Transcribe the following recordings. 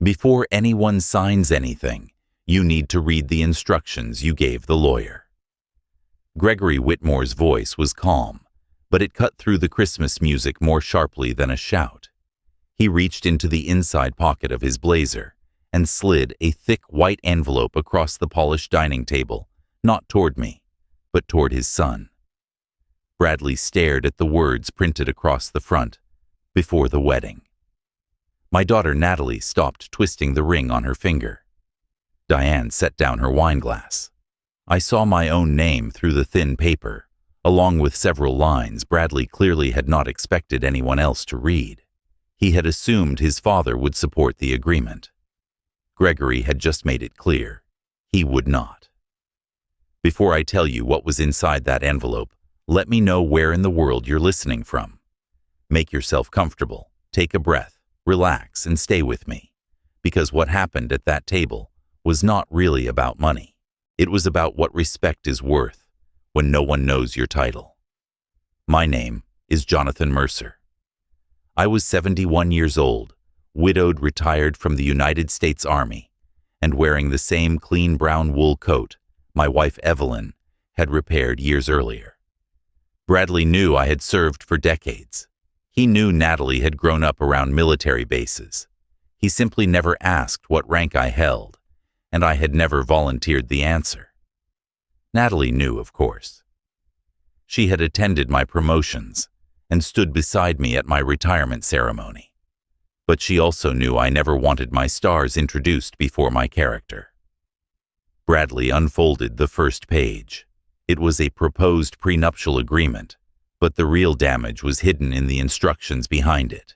Before anyone signs anything, you need to read the instructions you gave the lawyer. Gregory Whitmore's voice was calm, but it cut through the Christmas music more sharply than a shout. He reached into the inside pocket of his blazer and slid a thick white envelope across the polished dining table, not toward me, but toward his son. Bradley stared at the words printed across the front, "Before the wedding." My daughter Natalie stopped twisting the ring on her finger. Diane set down her wineglass. I saw my own name through the thin paper, along with several lines Bradley clearly had not expected anyone else to read. He had assumed his father would support the agreement. Gregory had just made it clear he would not. Before I tell you what was inside that envelope, let me know where in the world you're listening from. Make yourself comfortable, take a breath, relax, and stay with me, because what happened at that table was not really about money. It was about what respect is worth when no one knows your title. My name is Jonathan Mercer. I was 71 years old, widowed, retired from the United States Army, and wearing the same clean brown wool coat my wife Evelyn had repaired years earlier. Bradley knew I had served for decades. He knew Natalie had grown up around military bases. He simply never asked what rank I held, and I had never volunteered the answer. Natalie knew, of course. She had attended my promotions and stood beside me at my retirement ceremony. But she also knew I never wanted my stars introduced before my character. Bradley unfolded the first page. It was a proposed prenuptial agreement, but the real damage was hidden in the instructions behind it.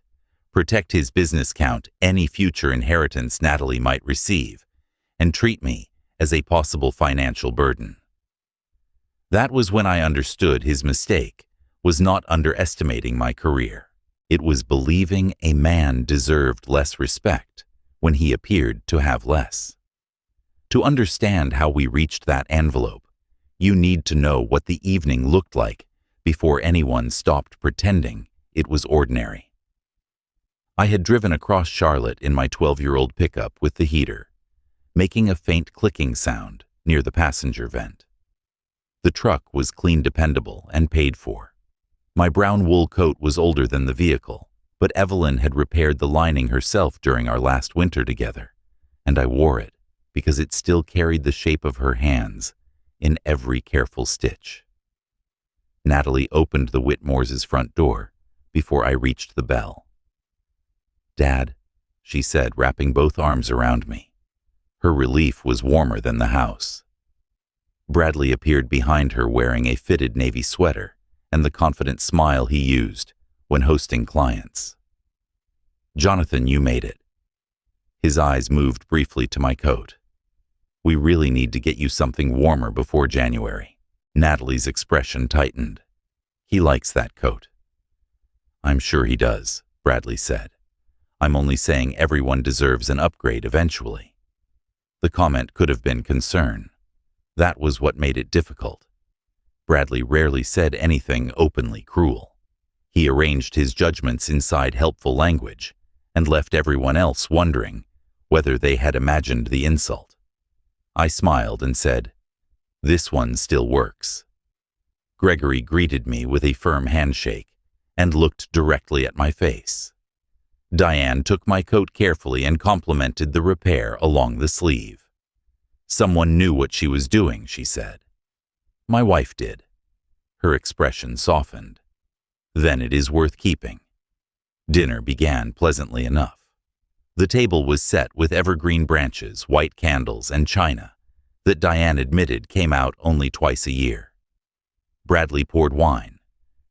Protect his business count, any future inheritance Natalie might receive, and treat me as a possible financial burden. That was when I understood his mistake was not underestimating my career. It was believing a man deserved less respect when he appeared to have less. To understand how we reached that envelope, you need to know what the evening looked like before anyone stopped pretending it was ordinary. I had driven across Charlotte in my 12-year-old pickup with the heater, making a faint clicking sound near the passenger vent. The truck was clean, dependable, and paid for. My brown wool coat was older than the vehicle, but Evelyn had repaired the lining herself during our last winter together, and I wore it because it still carried the shape of her hands in every careful stitch. Natalie opened the Whitmores' front door before I reached the bell. "Dad," she said, wrapping both arms around me. Her relief was warmer than the house. Bradley appeared behind her wearing a fitted navy sweater and the confident smile he used when hosting clients. "Jonathan, you made it." His eyes moved briefly to my coat. "We really need to get you something warmer before January." Natalie's expression tightened. "He likes that coat." "I'm sure he does," Bradley said. "I'm only saying everyone deserves an upgrade eventually." The comment could have been concern. That was what made it difficult. Bradley rarely said anything openly cruel. He arranged his judgments inside helpful language and left everyone else wondering whether they had imagined the insult. I smiled and said, "This one still works." Gregory greeted me with a firm handshake and looked directly at my face. Diane took my coat carefully and complimented the repair along the sleeve. "Someone knew what she was doing," she said. "My wife did." Her expression softened. "Then it is worth keeping." Dinner began pleasantly enough. The table was set with evergreen branches, white candles, and china that Diane admitted came out only twice a year. Bradley poured wine.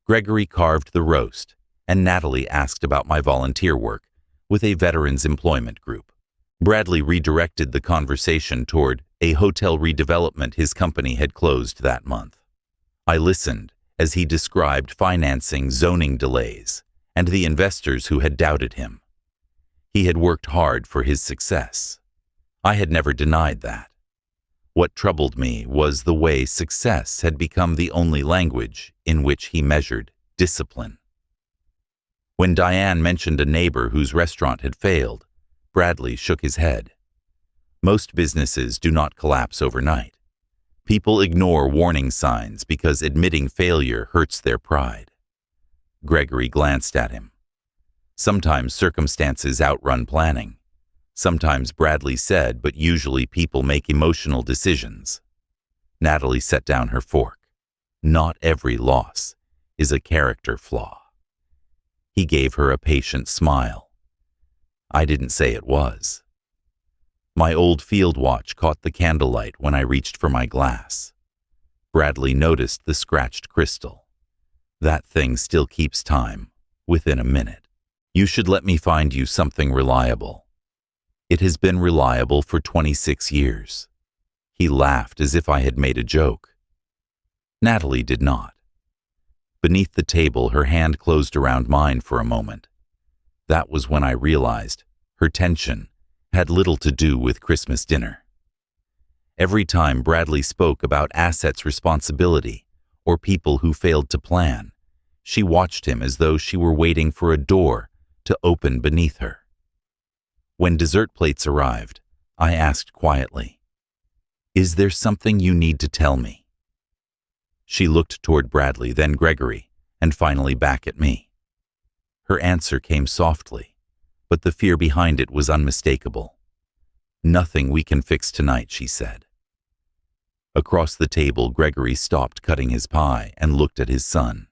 Gregory carved the roast, and Natalie asked about my volunteer work with a veterans employment group. Bradley redirected the conversation toward a hotel redevelopment his company had closed that month. I listened as he described financing, zoning delays, and the investors who had doubted him. He had worked hard for his success. I had never denied that. What troubled me was the way success had become the only language in which he measured discipline. When Diane mentioned a neighbor whose restaurant had failed, Bradley shook his head. Most businesses do not collapse overnight. People ignore warning signs because admitting failure hurts their pride. Gregory glanced at him. Sometimes circumstances outrun planning. Sometimes, Bradley said, but usually people make emotional decisions. Natalie set down her fork. Not every loss is a character flaw. He gave her a patient smile. I didn't say it was. My old field watch caught the candlelight when I reached for my glass. Bradley noticed the scratched crystal. That thing still keeps time, within a minute. You should let me find you something reliable. It has been reliable for 26 years. He laughed as if I had made a joke. Natalie did not. Beneath the table, her hand closed around mine for a moment. That was when I realized her tension had little to do with Christmas dinner. Every time Bradley spoke about assets responsibility or people who failed to plan, she watched him as though she were waiting for a door to open beneath her. When dessert plates arrived, I asked quietly, "Is there something you need to tell me?" She looked toward Bradley, then Gregory, and finally back at me. Her answer came softly, but the fear behind it was unmistakable. "Nothing we can fix tonight," she said. Across the table, Gregory stopped cutting his pie and looked at his son.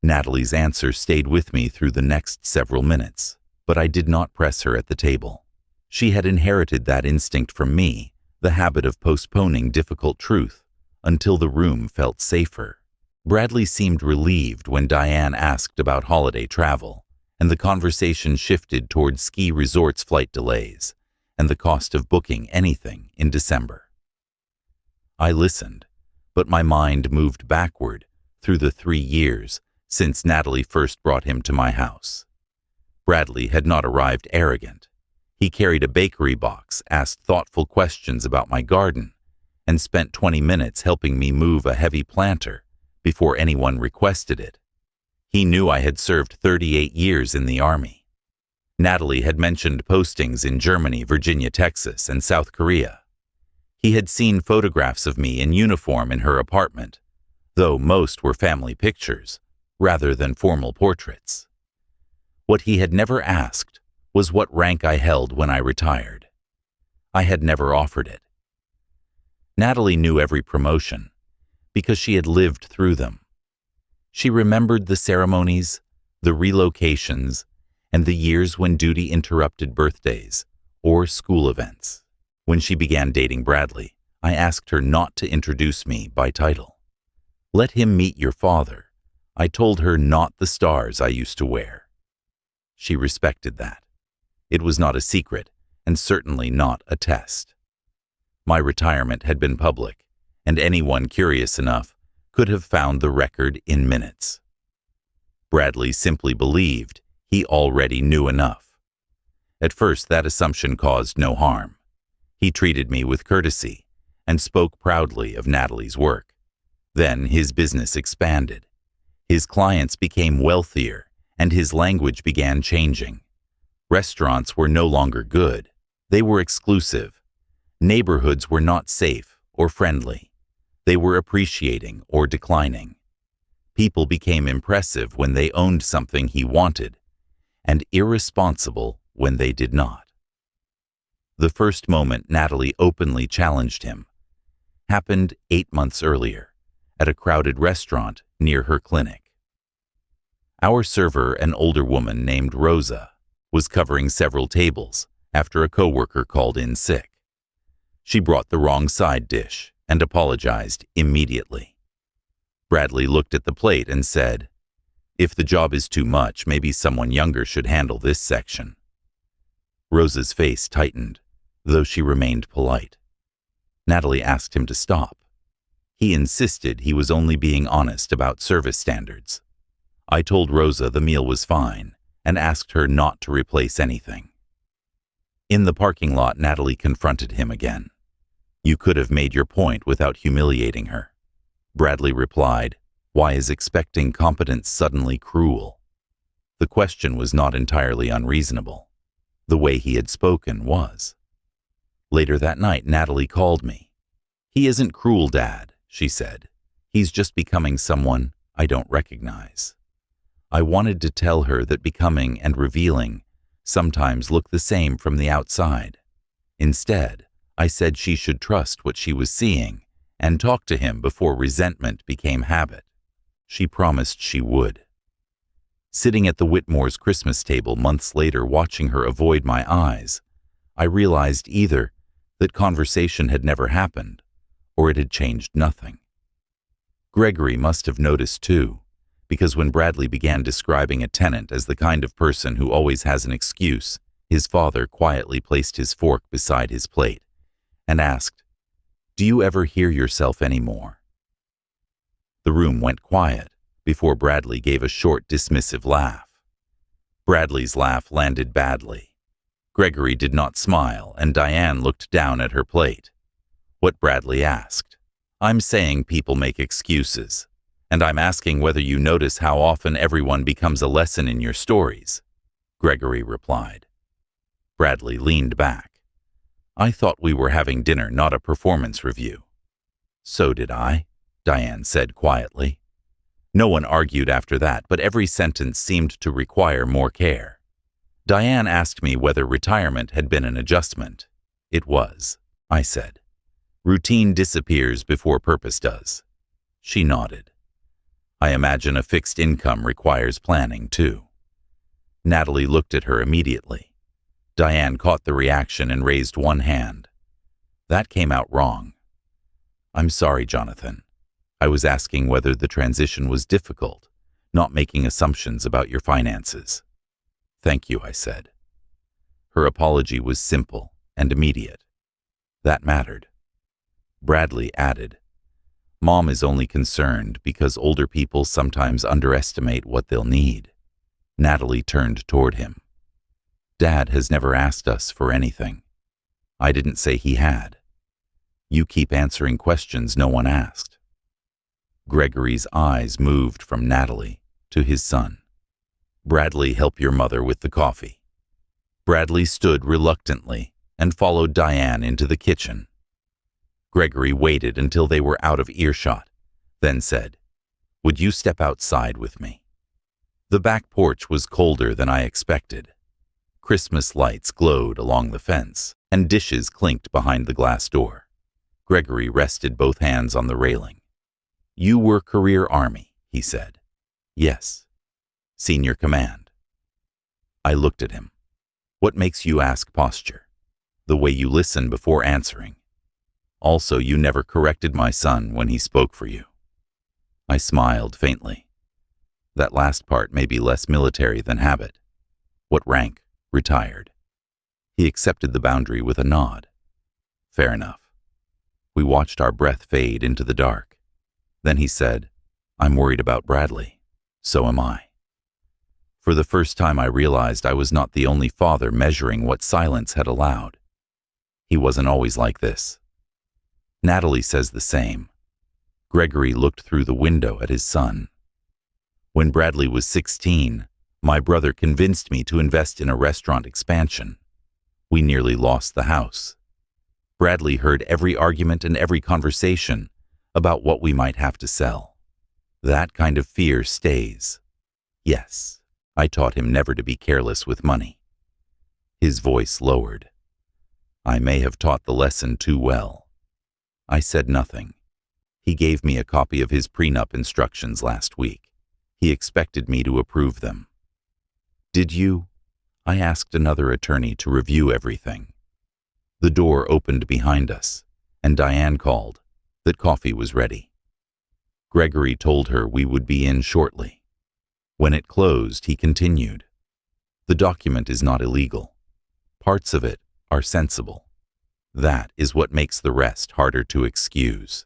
Natalie's answer stayed with me through the next several minutes, but I did not press her at the table. She had inherited that instinct from me, the habit of postponing difficult truth until the room felt safer. Bradley seemed relieved when Diane asked about holiday travel, and the conversation shifted toward ski resorts flight delays and the cost of booking anything in December. I listened, but my mind moved backward through the 3 years since Natalie first brought him to my house. Bradley had not arrived arrogant. He carried a bakery box, asked thoughtful questions about my garden, and spent 20 minutes helping me move a heavy planter before anyone requested it. He knew I had served 38 years in the Army. Natalie had mentioned postings in Germany, Virginia, Texas, and South Korea. He had seen photographs of me in uniform in her apartment, though most were family pictures rather than formal portraits. What he had never asked was what rank I held when I retired. I had never offered it. Natalie knew every promotion because she had lived through them. She remembered the ceremonies, the relocations, and the years when duty interrupted birthdays or school events. When she began dating Bradley, I asked her not to introduce me by title. "Let him meet your father." I told her, not the stars I used to wear. She respected that. It was not a secret, and certainly not a test. My retirement had been public, and anyone curious enough could have found the record in minutes. Bradley simply believed he already knew enough. At first, that assumption caused no harm. He treated me with courtesy and spoke proudly of Natalie's work. Then his business expanded. His clients became wealthier, and his language began changing. Restaurants were no longer good. They were exclusive. Neighborhoods were not safe or friendly. They were appreciating or declining. People became impressive when they owned something he wanted, and irresponsible when they did not. The first moment Natalie openly challenged him happened 8 months earlier at a crowded restaurant near her clinic. Our server, an older woman named Rosa, was covering several tables after a coworker called in sick. She brought the wrong side dish and apologized immediately. Bradley looked at the plate and said, "If the job is too much, maybe someone younger should handle this section." Rosa's face tightened, though she remained polite. Natalie asked him to stop. He insisted he was only being honest about service standards. I told Rosa the meal was fine and asked her not to replace anything. In the parking lot, Natalie confronted him again. "You could have made your point without humiliating her." Bradley replied, "Why is expecting competence suddenly cruel?" The question was not entirely unreasonable. The way he had spoken was. Later that night, Natalie called me. "He isn't cruel, Dad," she said. "He's just becoming someone I don't recognize." I wanted to tell her that becoming and revealing sometimes look the same from the outside. Instead, I said she should trust what she was seeing and talk to him before resentment became habit. She promised she would. Sitting at the Whitmore's Christmas table months later, watching her avoid my eyes, I realized either that conversation had never happened or it had changed nothing. Gregory must have noticed too, because when Bradley began describing a tenant as the kind of person who always has an excuse, his father quietly placed his fork beside his plate and asked, "Do you ever hear yourself anymore?" The room went quiet before Bradley gave a short, dismissive laugh. Bradley's laugh landed badly. Gregory did not smile, and Diane looked down at her plate. What Bradley asked. "I'm saying people make excuses, and I'm asking whether you notice how often everyone becomes a lesson in your stories," Gregory replied. Bradley leaned back. "I thought we were having dinner, not a performance review." "So did I," Diane said quietly. No one argued after that, but every sentence seemed to require more care. Diane asked me whether retirement had been an adjustment. "It was," I said. "Routine disappears before purpose does." She nodded. "I imagine a fixed income requires planning, too." Natalie looked at her immediately. Diane caught the reaction and raised one hand. "That came out wrong." "I'm sorry, Jonathan. I was asking whether the transition was difficult, not making assumptions about your finances." "Thank you," I said. Her apology was simple and immediate. That mattered. Bradley added, "Mom is only concerned because older people sometimes underestimate what they'll need." Natalie turned toward him. "Dad has never asked us for anything." I didn't say he had. "You keep answering questions no one asked." Gregory's eyes moved from Natalie to his son. "Bradley, help your mother with the coffee." Bradley stood reluctantly and followed Diane into the kitchen. Gregory waited until they were out of earshot, then said, "Would you step outside with me?" The back porch was colder than I expected. Christmas lights glowed along the fence, and dishes clinked behind the glass door. Gregory rested both hands on the railing. "You were career Army," he said. "Yes." "Senior command." I looked at him. "What makes you ask posture?" "The way you listen before answering. Also, you never corrected my son when he spoke for you." I smiled faintly. "That last part may be less military than habit." "What rank?" "Retired." He accepted the boundary with a nod. "Fair enough." We watched our breath fade into the dark. Then he said, "I'm worried about Bradley. So am I." For the first time I realized I was not the only father measuring what silence had allowed. He wasn't always like this. Natalie says the same. Gregory looked through the window at his son. When Bradley was 16, my brother convinced me to invest in a restaurant expansion. We nearly lost the house. Bradley heard every argument and every conversation about what we might have to sell. That kind of fear stays. Yes, I taught him never to be careless with money. His voice lowered. I may have taught the lesson too well. I said nothing. He gave me a copy of his prenup instructions last week. He expected me to approve them. "Did you?" I asked another attorney to review everything. The door opened behind us, and Diane called that coffee was ready. Gregory told her we would be in shortly. When it closed, he continued, "The document is not illegal. Parts of it are sensible. That is what makes the rest harder to excuse."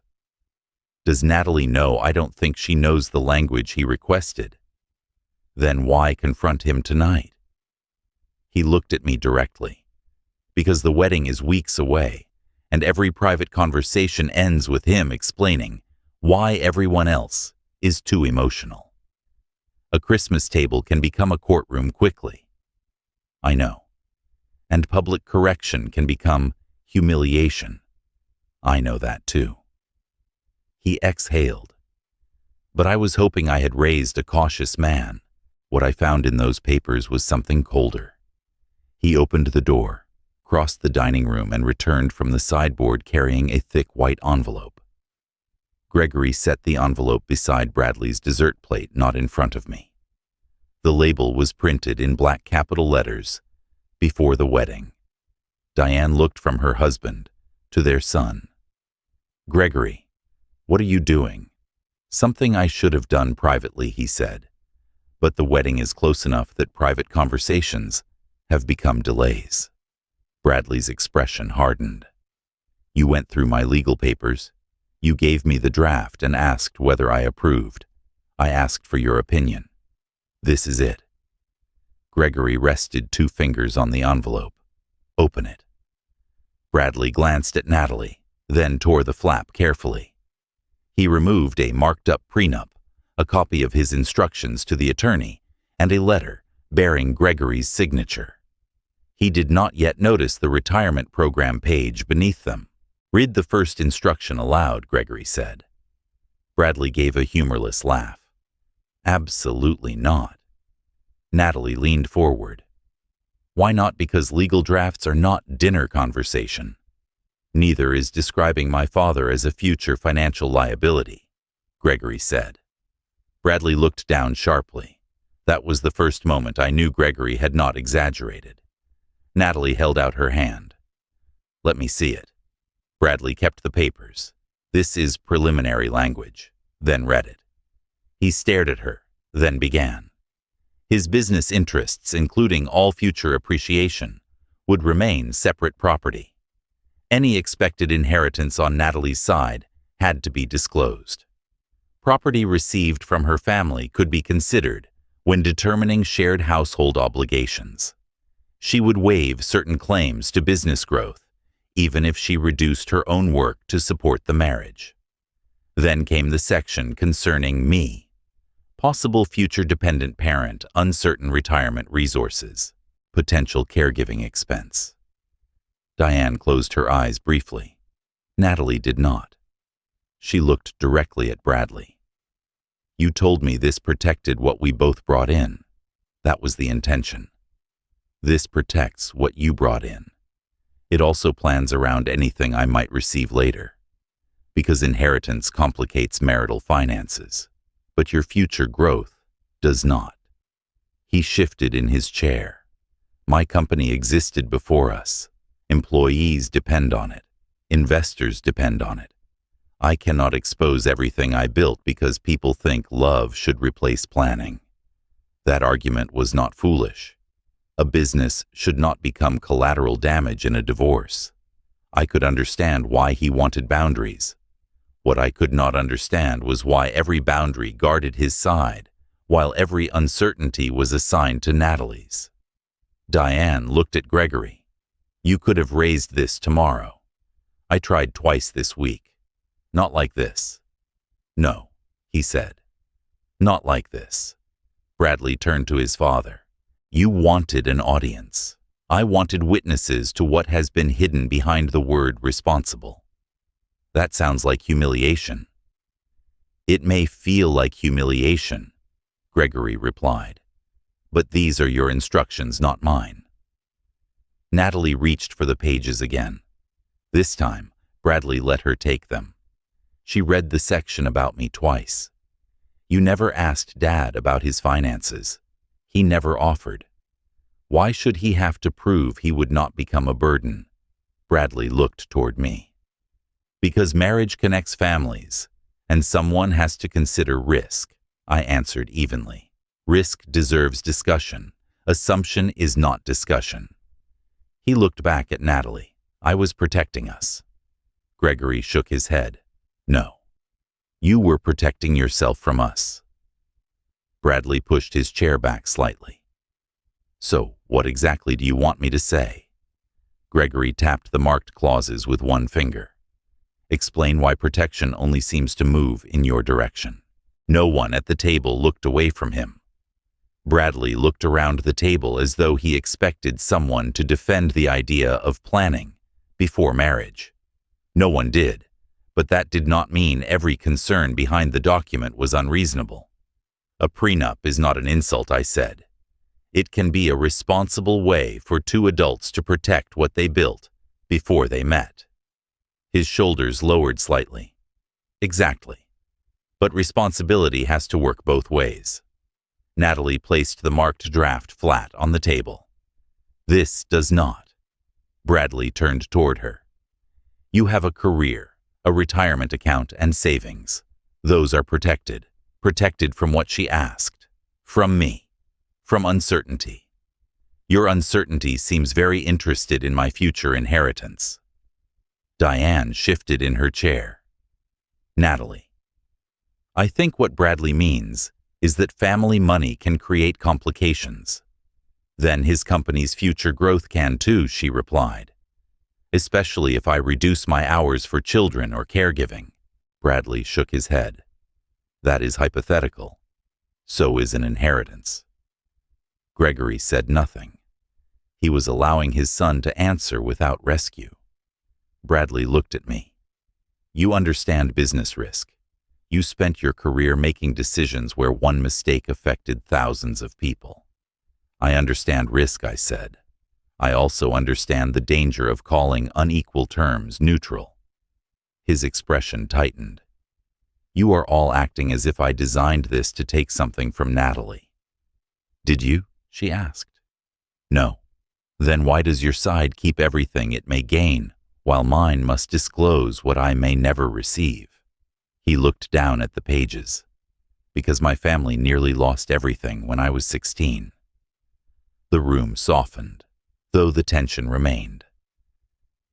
Does Natalie know I don't think she knows the language he requested? Then why confront him tonight? He looked at me directly. Because the wedding is weeks away, and every private conversation ends with him explaining why everyone else is too emotional. A Christmas table can become a courtroom quickly. I know. and public correction can become humiliation. I know that too. He exhaled. But I was hoping I had raised a cautious man. What I found in those papers was something colder. He opened the door, crossed the dining room, and returned from the sideboard carrying a thick white envelope. Gregory set the envelope beside Bradley's dessert plate, not in front of me. The label was printed in black capital letters, "Before the wedding." Diane looked from her husband to their son. "Gregory, what are you doing?" "Something I should have done privately," he said. "But the wedding is close enough that private conversations have become delays." Bradley's expression hardened. "You went through my legal papers. You gave me the draft and asked whether I approved. I asked for your opinion. This is it." Gregory rested 2 fingers on the envelope. "Open it." Bradley glanced at Natalie, then tore the flap carefully. He removed a marked-up prenup, a copy of his instructions to the attorney, and a letter bearing Gregory's signature. He did not yet notice the retirement program page beneath them. "Read the first instruction aloud," Gregory said. Bradley gave a humorless laugh. "Absolutely not." Natalie leaned forward. "Why not? Because legal drafts are not dinner conversation. Neither is describing my father as a future financial liability," Gregory said. Bradley looked down sharply. That was the first moment I knew Gregory had not exaggerated. Natalie held out her hand. "Let me see it." Bradley kept the papers. "This is preliminary language," then read it. He stared at her, then began. His business interests, including all future appreciation, would remain separate property. Any expected inheritance on Natalie's side had to be disclosed. Property received from her family could be considered when determining shared household obligations. She would waive certain claims to business growth, even if she reduced her own work to support the marriage. Then came the section concerning me. Possible future dependent parent, uncertain retirement resources, potential caregiving expense. Diane closed her eyes briefly. Natalie did not. She looked directly at Bradley. "You told me this protected what we both brought in. That was the intention. This protects what you brought in. It also plans around anything I might receive later, because inheritance complicates marital finances, but your future growth does not." He shifted in his chair. "My company existed before us. Employees depend on it. Investors depend on it. I cannot expose everything I built because people think love should replace planning." That argument was not foolish. A business should not become collateral damage in a divorce. I could understand why he wanted boundaries. What I could not understand was why every boundary guarded his side, while every uncertainty was assigned to Natalie's. Diane looked at Gregory. "You could have raised this tomorrow. I tried twice this week. Not like this." "No," he said. "Not like this." Bradley turned to his father. "You wanted an audience. I wanted witnesses to what has been hidden behind the word responsible." "That sounds like humiliation." "It may feel like humiliation," Gregory replied. "But these are your instructions, not mine." Natalie reached for the pages again. This time, Bradley let her take them. She read the section about me twice. "You never asked Dad about his finances. He never offered. Why should he have to prove he would not become a burden?" Bradley looked toward me. "Because marriage connects families, and someone has to consider risk," I answered evenly. "Risk deserves discussion. Assumption is not discussion." He looked back at Natalie. "I was protecting us." Gregory shook his head. "No. You were protecting yourself from us." Bradley pushed his chair back slightly. "So, what exactly do you want me to say?" Gregory tapped the marked clauses with one finger. "Explain why protection only seems to move in your direction." No one at the table looked away from him. Bradley looked around the table as though he expected someone to defend the idea of planning before marriage. No one did, but that did not mean every concern behind the document was unreasonable. A prenup is not an insult, I said. It can be a responsible way for two adults to protect what they built before they met. His shoulders lowered slightly. Exactly. But responsibility has to work both ways. Natalie placed the marked draft flat on the table. This does not. Bradley turned toward her. You have a career, a retirement account, and savings. Those are protected. Protected from what she asked. From me. From uncertainty. Your uncertainty seems very interested in my future inheritance. Diane shifted in her chair. Natalie. I think what Bradley means is that family money can create complications. Then his company's future growth can too, she replied. Especially if I reduce my hours for children or caregiving. Bradley shook his head. That is hypothetical. So is an inheritance. Gregory said nothing. He was allowing his son to answer without rescue. Bradley looked at me. You understand business risk. You spent your career making decisions where one mistake affected thousands of people. I understand risk, I said. I also understand the danger of calling unequal terms neutral. His expression tightened. You are all acting as if I designed this to take something from Natalie. Did you? She asked. No. Then why does your side keep everything it may gain, while mine must disclose what I may never receive? He looked down at the pages. Because my family nearly lost everything when I was 16. The room softened, though the tension remained.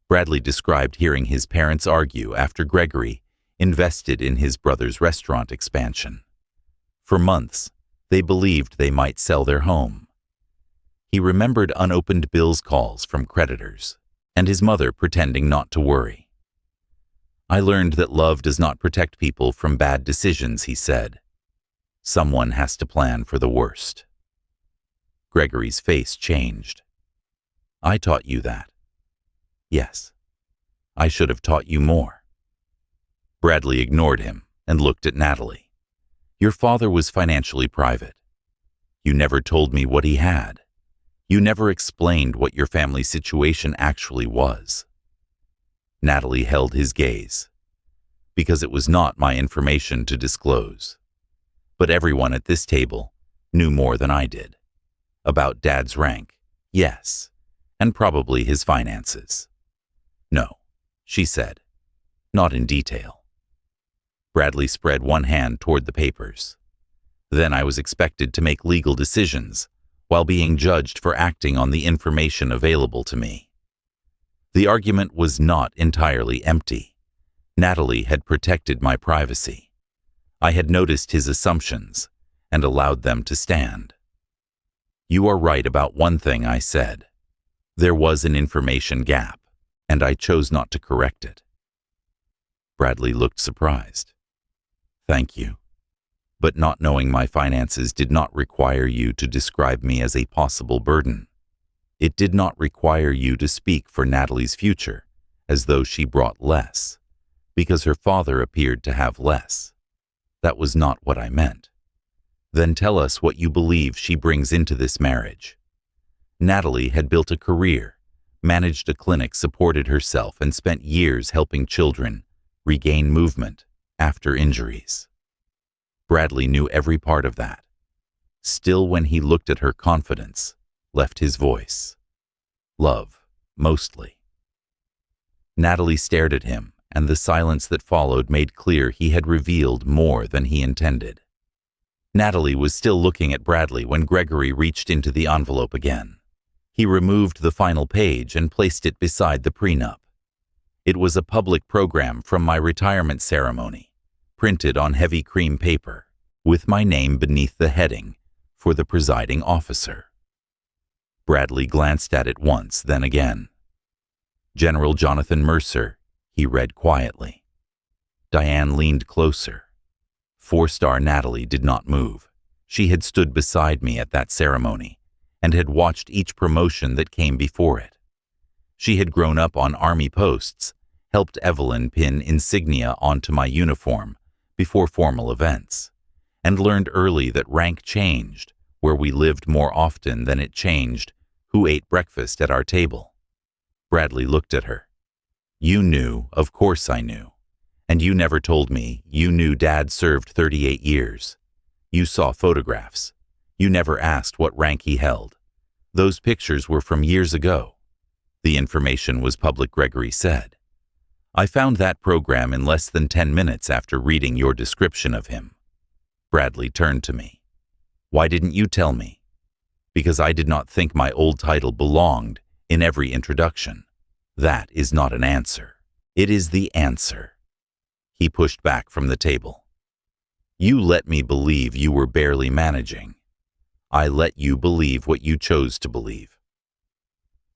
Bradley described hearing his parents argue after Gregory invested in his brother's restaurant expansion. For months, they believed they might sell their home. He remembered unopened bills calls from creditors, and his mother pretending not to worry. I learned that love does not protect people from bad decisions, he said. Someone has to plan for the worst. Gregory's face changed. I taught you that. Yes. I should have taught you more. Bradley ignored him and looked at Natalie. Your father was financially private. You never told me what he had. You never explained what your family situation actually was. Natalie held his gaze. Because it was not my information to disclose. But everyone at this table knew more than I did. About Dad's rank, yes, and probably his finances. No, she said, not in detail. Bradley spread one hand toward the papers. Then I was expected to make legal decisions while being judged for acting on the information available to me. The argument was not entirely empty. Natalie had protected my privacy. I had noticed his assumptions and allowed them to stand. You are right about one thing, I said. There was an information gap, and I chose not to correct it. Bradley looked surprised. Thank you. But not knowing my finances did not require you to describe me as a possible burden. It did not require you to speak for Natalie's future, as though she brought less, because her father appeared to have less. That was not what I meant. Then tell us what you believe she brings into this marriage. Natalie had built a career, managed a clinic, supported herself, and spent years helping children regain movement after injuries. Bradley knew every part of that. Still, when he looked at her, confidence left his voice. Love, mostly. Natalie stared at him, and the silence that followed made clear he had revealed more than he intended. Natalie was still looking at Bradley when Gregory reached into the envelope again. He removed the final page and placed it beside the prenup. It was a public program from my retirement ceremony, printed on heavy cream paper, with my name beneath the heading, for the presiding officer. Bradley glanced at it once, then again. General Jonathan Mercer, he read quietly. Diane leaned closer. 4-star Natalie did not move. She had stood beside me at that ceremony and had watched each promotion that came before it. She had grown up on army posts, helped Evelyn pin insignia onto my uniform before formal events, and learned early that rank changed where we lived more often than it changed who ate breakfast at our table. Bradley looked at her. You knew, of course I knew. And you never told me you knew Dad served 38 years. You saw photographs. You never asked what rank he held. Those pictures were from years ago. The information was public, Gregory said. I found that program in less than 10 minutes after reading your description of him. Bradley turned to me. Why didn't you tell me? Because I did not think my old title belonged in every introduction. That is not an answer. It is the answer. He pushed back from the table. You let me believe you were barely managing. I let you believe what you chose to believe.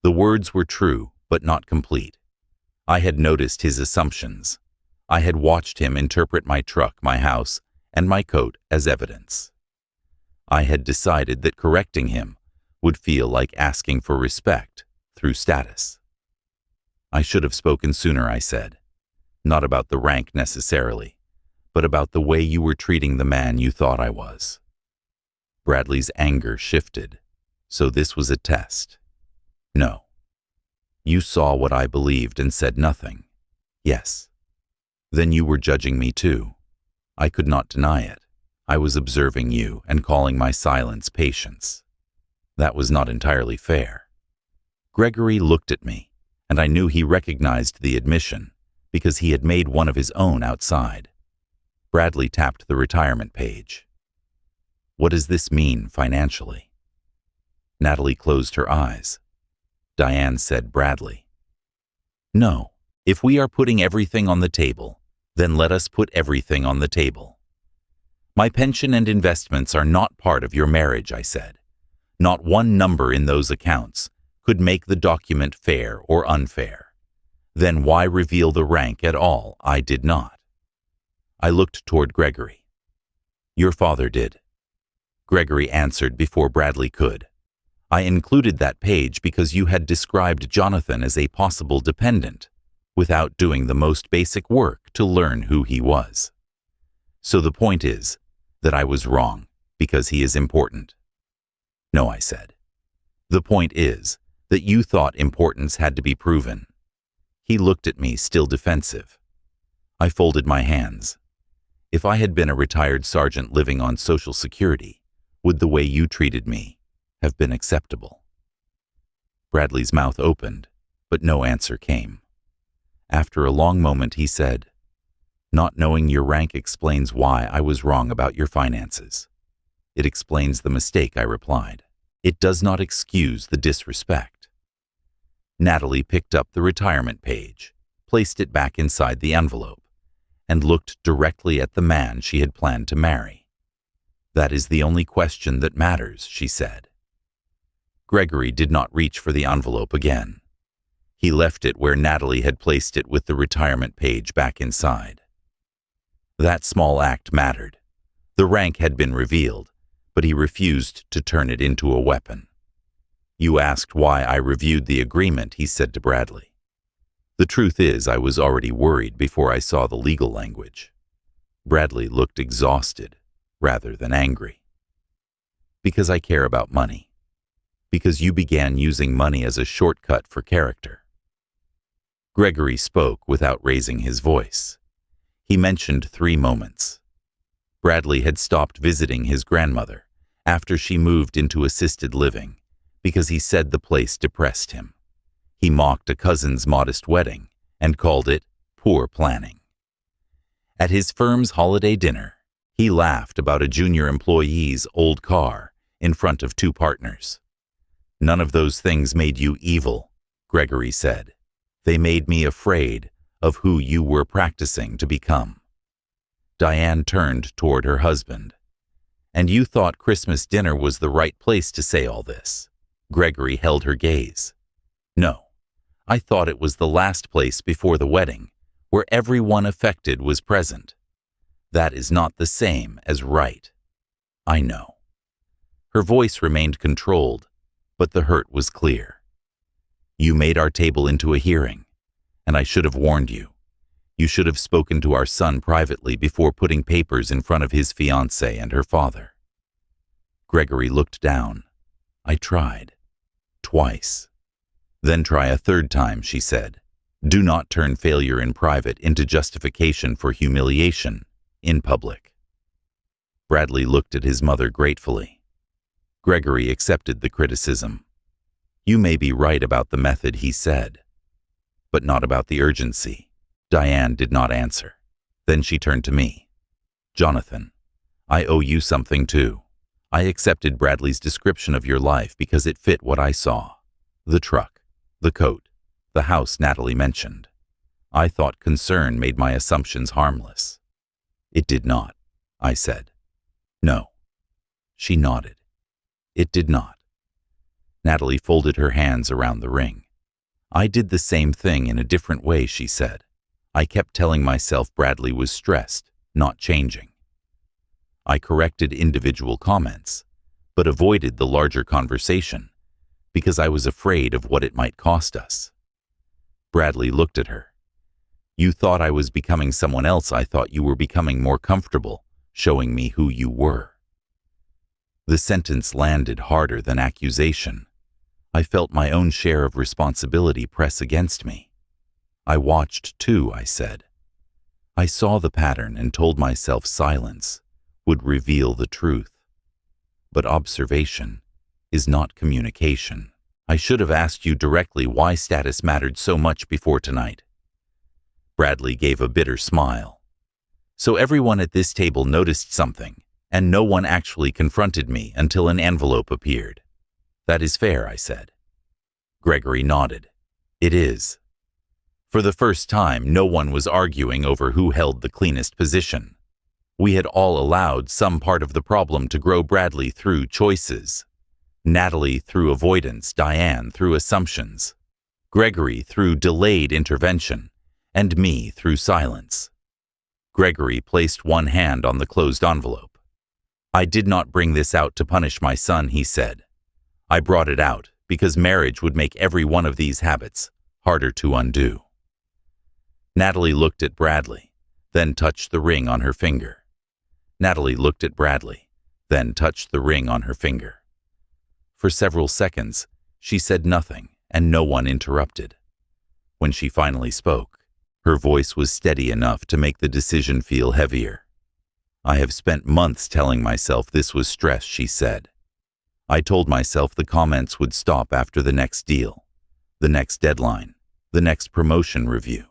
The words were true, but not complete. I had noticed his assumptions. I had watched him interpret my truck, my house, and my coat as evidence. I had decided that correcting him would feel like asking for respect through status. I should have spoken sooner, I said. Not about the rank necessarily, but about the way you were treating the man you thought I was. Bradley's anger shifted. So this was a test. No. You saw what I believed and said nothing. Yes. Then you were judging me too. I could not deny it. I was observing you and calling my silence patience. That was not entirely fair. Gregory looked at me, and I knew he recognized the admission because he had made one of his own outside. Bradley tapped the retirement page. What does this mean financially? Natalie closed her eyes. Diane said, Bradley. No, if we are putting everything on the table, then let us put everything on the table. My pension and investments are not part of your marriage, I said. Not one number in those accounts could make the document fair or unfair. Then why reveal the rank at all? I did not. I looked toward Gregory. Your father did. Gregory answered before Bradley could. I included that page because you had described Jonathan as a possible dependent, without doing the most basic work to learn who he was. So the point is that I was wrong because he is important. No, I said. The point is that you thought importance had to be proven. He looked at me, still defensive. I folded my hands. If I had been a retired sergeant living on Social Security, would the way you treated me have been acceptable? Bradley's mouth opened, but no answer came. After a long moment, he said, Not knowing your rank explains why I was wrong about your finances. It explains the mistake, I replied. It does not excuse the disrespect. Natalie picked up the retirement page, placed it back inside the envelope, and looked directly at the man she had planned to marry. That is the only question that matters, she said. Gregory did not reach for the envelope again. He left it where Natalie had placed it with the retirement page back inside. That small act mattered. The rank had been revealed, but he refused to turn it into a weapon. You asked why I reviewed the agreement, he said to Bradley. The truth is, I was already worried before I saw the legal language. Bradley looked exhausted rather than angry. Because I care about money. Because you began using money as a shortcut for character. Gregory spoke without raising his voice. He mentioned 3 moments. Bradley had stopped visiting his grandmother after she moved into assisted living because he said the place depressed him. He mocked a cousin's modest wedding and called it poor planning. At his firm's holiday dinner, he laughed about a junior employee's old car in front of 2 partners. None of those things made you evil, Gregory said. They made me afraid of who you were practicing to become. Diane turned toward her husband. And you thought Christmas dinner was the right place to say all this. Gregory held her gaze. No, I thought it was the last place before the wedding, where everyone affected was present. That is not the same as right. I know. Her voice remained controlled, but the hurt was clear. You made our table into a hearing, and I should have warned you. You should have spoken to our son privately before putting papers in front of his fiancée and her father. Gregory looked down. I tried. Twice. Then try a third time, she said. Do not turn failure in private into justification for humiliation in public. Bradley looked at his mother gratefully. Gregory accepted the criticism. You may be right about the method, he said, but not about the urgency. Diane did not answer. Then she turned to me. Jonathan, I owe you something too. I accepted Bradley's description of your life because it fit what I saw. The truck, the coat, the house Natalie mentioned. I thought concern made my assumptions harmless. It did not, I said. No. She nodded. It did not. Natalie folded her hands around the ring. I did the same thing in a different way, she said. I kept telling myself Bradley was stressed, not changing. I corrected individual comments, but avoided the larger conversation because I was afraid of what it might cost us. Bradley looked at her. You thought I was becoming someone else. I thought you were becoming more comfortable, showing me who you were. The sentence landed harder than accusation. I felt my own share of responsibility press against me. I watched too, I said. I saw the pattern and told myself silence would reveal the truth. But observation is not communication. I should have asked you directly why status mattered so much before tonight. Bradley gave a bitter smile. So everyone at this table noticed something, and no one actually confronted me until an envelope appeared. That is fair, I said. Gregory nodded. It is. For the first time, no one was arguing over who held the cleanest position. We had all allowed some part of the problem to grow. Bradley through choices, Natalie through avoidance, Diane through assumptions, Gregory through delayed intervention, and me through silence. Gregory placed one hand on the closed envelope. I did not bring this out to punish my son, he said. I brought it out because marriage would make every one of these habits harder to undo. Natalie looked at Bradley, then touched the ring on her finger. Natalie looked at Bradley, then touched the ring on her finger. For several seconds, she said nothing, and no one interrupted. When she finally spoke, her voice was steady enough to make the decision feel heavier. I have spent months telling myself this was stress, she said. I told myself the comments would stop after the next deal, the next deadline, the next promotion review.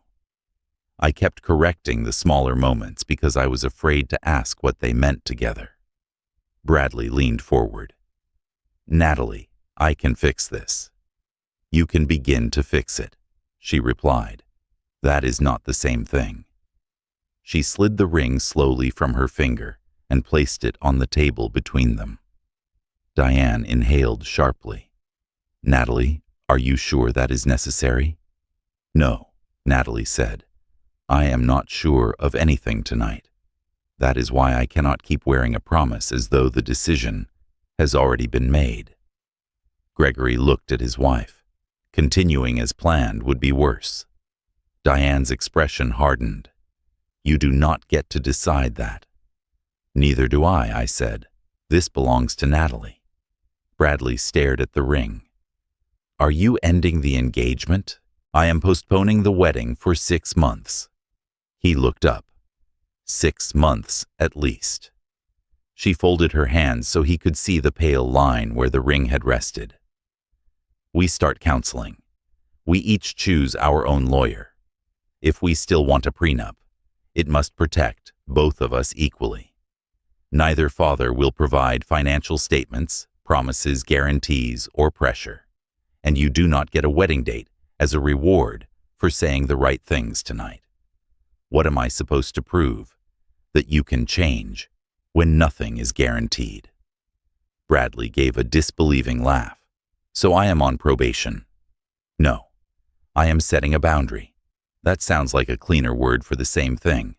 I kept correcting the smaller moments because I was afraid to ask what they meant together. Bradley leaned forward. Natalie, I can fix this. You can begin to fix it, she replied. That is not the same thing. She slid the ring slowly from her finger and placed it on the table between them. Diane inhaled sharply. Natalie, are you sure that is necessary? No, Natalie said. I am not sure of anything tonight. That is why I cannot keep wearing a promise as though the decision has already been made. Gregory looked at his wife. Continuing as planned would be worse. Diane's expression hardened. You do not get to decide that. Neither do I said. This belongs to Natalie. Bradley stared at the ring. Are you ending the engagement? I am postponing the wedding for 6 months. He looked up. 6 months at least. She folded her hands so he could see the pale line where the ring had rested. We start counseling. We each choose our own lawyer. If we still want a prenup, it must protect both of us equally. Neither father will provide financial statements, promises, guarantees, or pressure. And you do not get a wedding date as a reward for saying the right things tonight. What am I supposed to prove? That you can change when nothing is guaranteed. Bradley gave a disbelieving laugh. So I am on probation. No, I am setting a boundary. That sounds like a cleaner word for the same thing.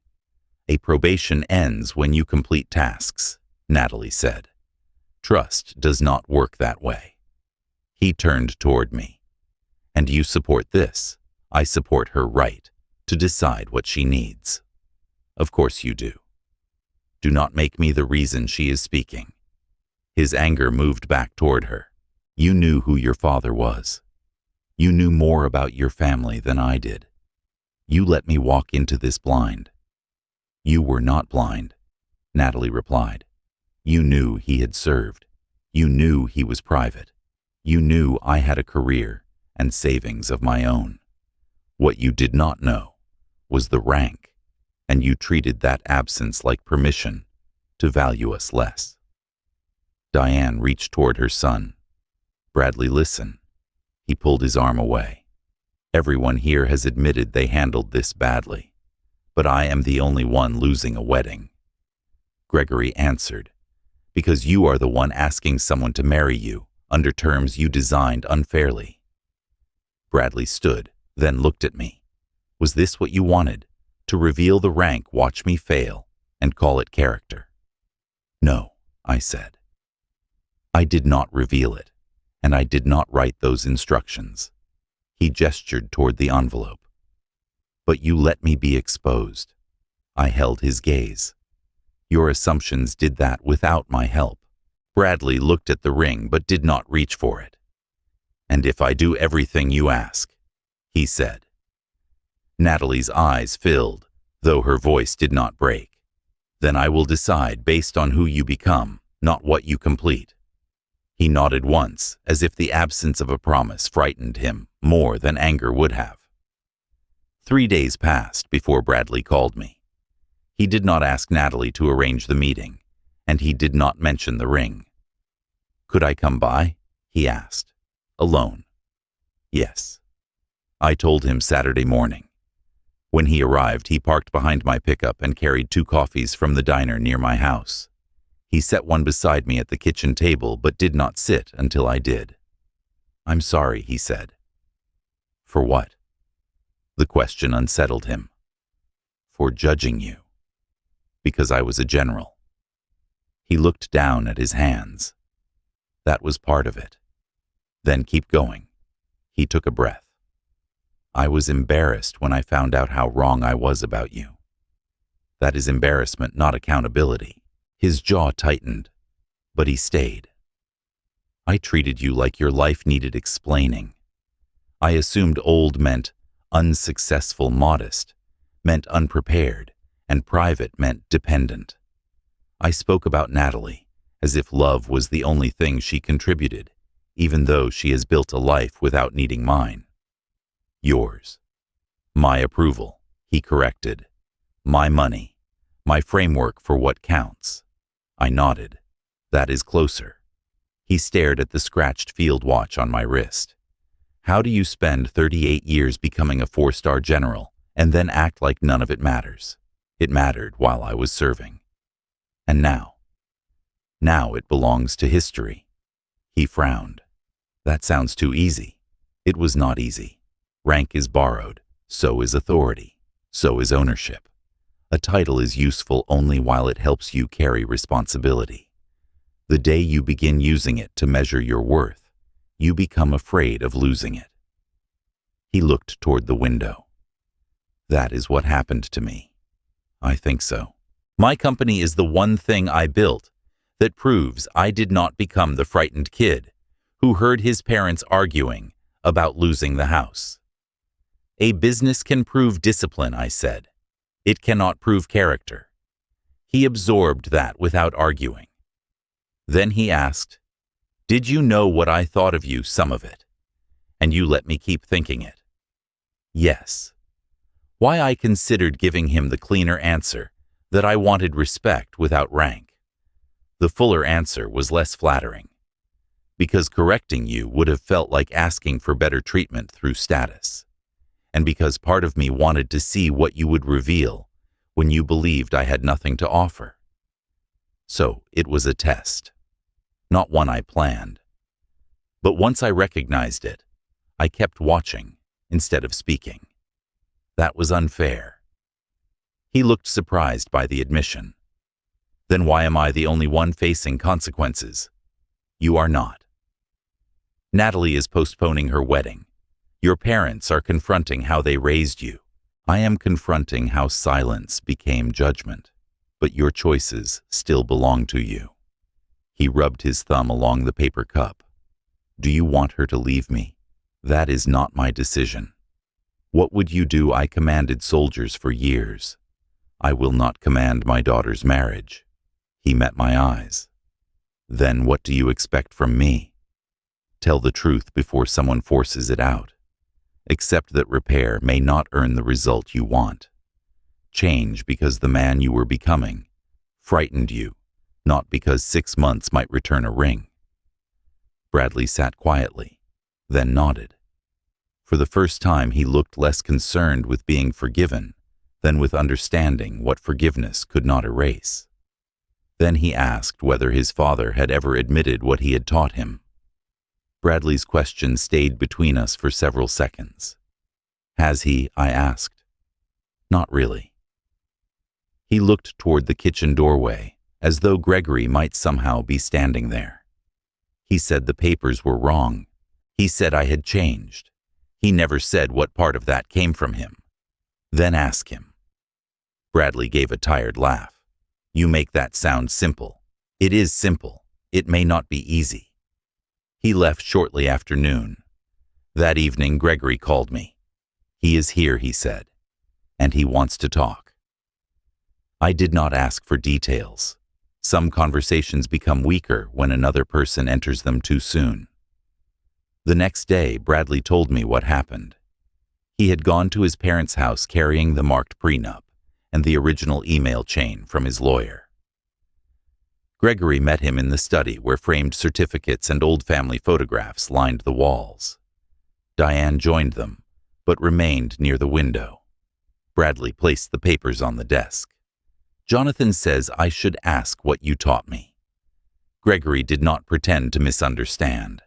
A probation ends when you complete tasks, Natalie said. Trust does not work that way. He turned toward me. And you support this. I support her right to decide what she needs. Of course you do. Do not make me the reason she is speaking. His anger moved back toward her. You knew who your father was. You knew more about your family than I did. You let me walk into this blind. You were not blind, Natalie replied. You knew he had served. You knew he was private. You knew I had a career and savings of my own. What you did not know was the rank, and you treated that absence like permission to value us less. Diane reached toward her son. Bradley, listen. He pulled his arm away. Everyone here has admitted they handled this badly, but I am the only one losing a wedding. Gregory answered, because you are the one asking someone to marry you under terms you designed unfairly. Bradley stood, then looked at me. Was this what you wanted? To reveal the rank, watch me fail, and call it character? No, I said. I did not reveal it, and I did not write those instructions. He gestured toward the envelope. But you let me be exposed. I held his gaze. Your assumptions did that without my help. Bradley looked at the ring but did not reach for it. And if I do everything you ask, he said. Natalie's eyes filled, though her voice did not break. Then I will decide based on who you become, not what you complete. He nodded once, as if the absence of a promise frightened him more than anger would have. 3 days passed before Bradley called me. He did not ask Natalie to arrange the meeting, and he did not mention the ring. Could I come by? He asked. Alone? Yes. I told him Saturday morning. When he arrived, he parked behind my pickup and carried 2 coffees from the diner near my house. He set one beside me at the kitchen table but did not sit until I did. I'm sorry, he said. For what? The question unsettled him. For judging you. Because I was a general. He looked down at his hands. That was part of it. Then keep going. He took a breath. I was embarrassed when I found out how wrong I was about you. That is embarrassment, not accountability. His jaw tightened, but he stayed. I treated you like your life needed explaining. I assumed old meant unsuccessful, modest, meant unprepared, and private meant dependent. I spoke about Natalie as if love was the only thing she contributed, even though she has built a life without needing mine. Yours. My approval, he corrected. My money. My framework for what counts. I nodded. That is closer. He stared at the scratched field watch on my wrist. How do you spend 38 years becoming a 4-star general and then act like none of it matters? It mattered while I was serving. And now? Now it belongs to history. He frowned. That sounds too easy. It was not easy. Rank is borrowed. So is authority. So is ownership. A title is useful only while it helps you carry responsibility. The day you begin using it to measure your worth, you become afraid of losing it. He looked toward the window. That is what happened to me. I think so. My company is the one thing I built that proves I did not become the frightened kid who heard his parents arguing about losing the house. A business can prove discipline, I said. It cannot prove character. He absorbed that without arguing. Then he asked, did you know what I thought of you, some of it? And you let me keep thinking it. Yes. Why I considered giving him the cleaner answer that I wanted respect without rank. The fuller answer was less flattering. Because correcting you would have felt like asking for better treatment through status. And because part of me wanted to see what you would reveal when you believed I had nothing to offer. So it was a test, not one I planned. But once I recognized it, I kept watching instead of speaking. That was unfair. He looked surprised by the admission. Then why am I the only one facing consequences? You are not. Natalie is postponing her wedding. Your parents are confronting how they raised you. I am confronting how silence became judgment, but your choices still belong to you. He rubbed his thumb along the paper cup. Do you want her to leave me? That is not my decision. What would you do? I commanded soldiers for years. I will not command my daughter's marriage. He met my eyes. Then what do you expect from me? Tell the truth before someone forces it out. Accept that repair may not earn the result you want. Change because the man you were becoming frightened you, not because 6 months might return a ring. Bradley sat quietly, then nodded. For the first time, he looked less concerned with being forgiven than with understanding what forgiveness could not erase. Then he asked whether his father had ever admitted what he had taught him. Bradley's question stayed between us for several seconds. Has he? I asked. Not really. He looked toward the kitchen doorway, as though Gregory might somehow be standing there. He said the papers were wrong. He said I had changed. He never said what part of that came from him. Then ask him. Bradley gave a tired laugh. You make that sound simple. It is simple. It may not be easy. He left shortly after noon. That evening, Gregory called me. He is here, he said, and he wants to talk. I did not ask for details. Some conversations become weaker when another person enters them too soon. The next day, Bradley told me what happened. He had gone to his parents' house carrying the marked prenup and the original email chain from his lawyer. Gregory met him in the study where framed certificates and old family photographs lined the walls. Diane joined them, but remained near the window. Bradley placed the papers on the desk. Jonathan says I should ask what you taught me. Gregory did not pretend to misunderstand.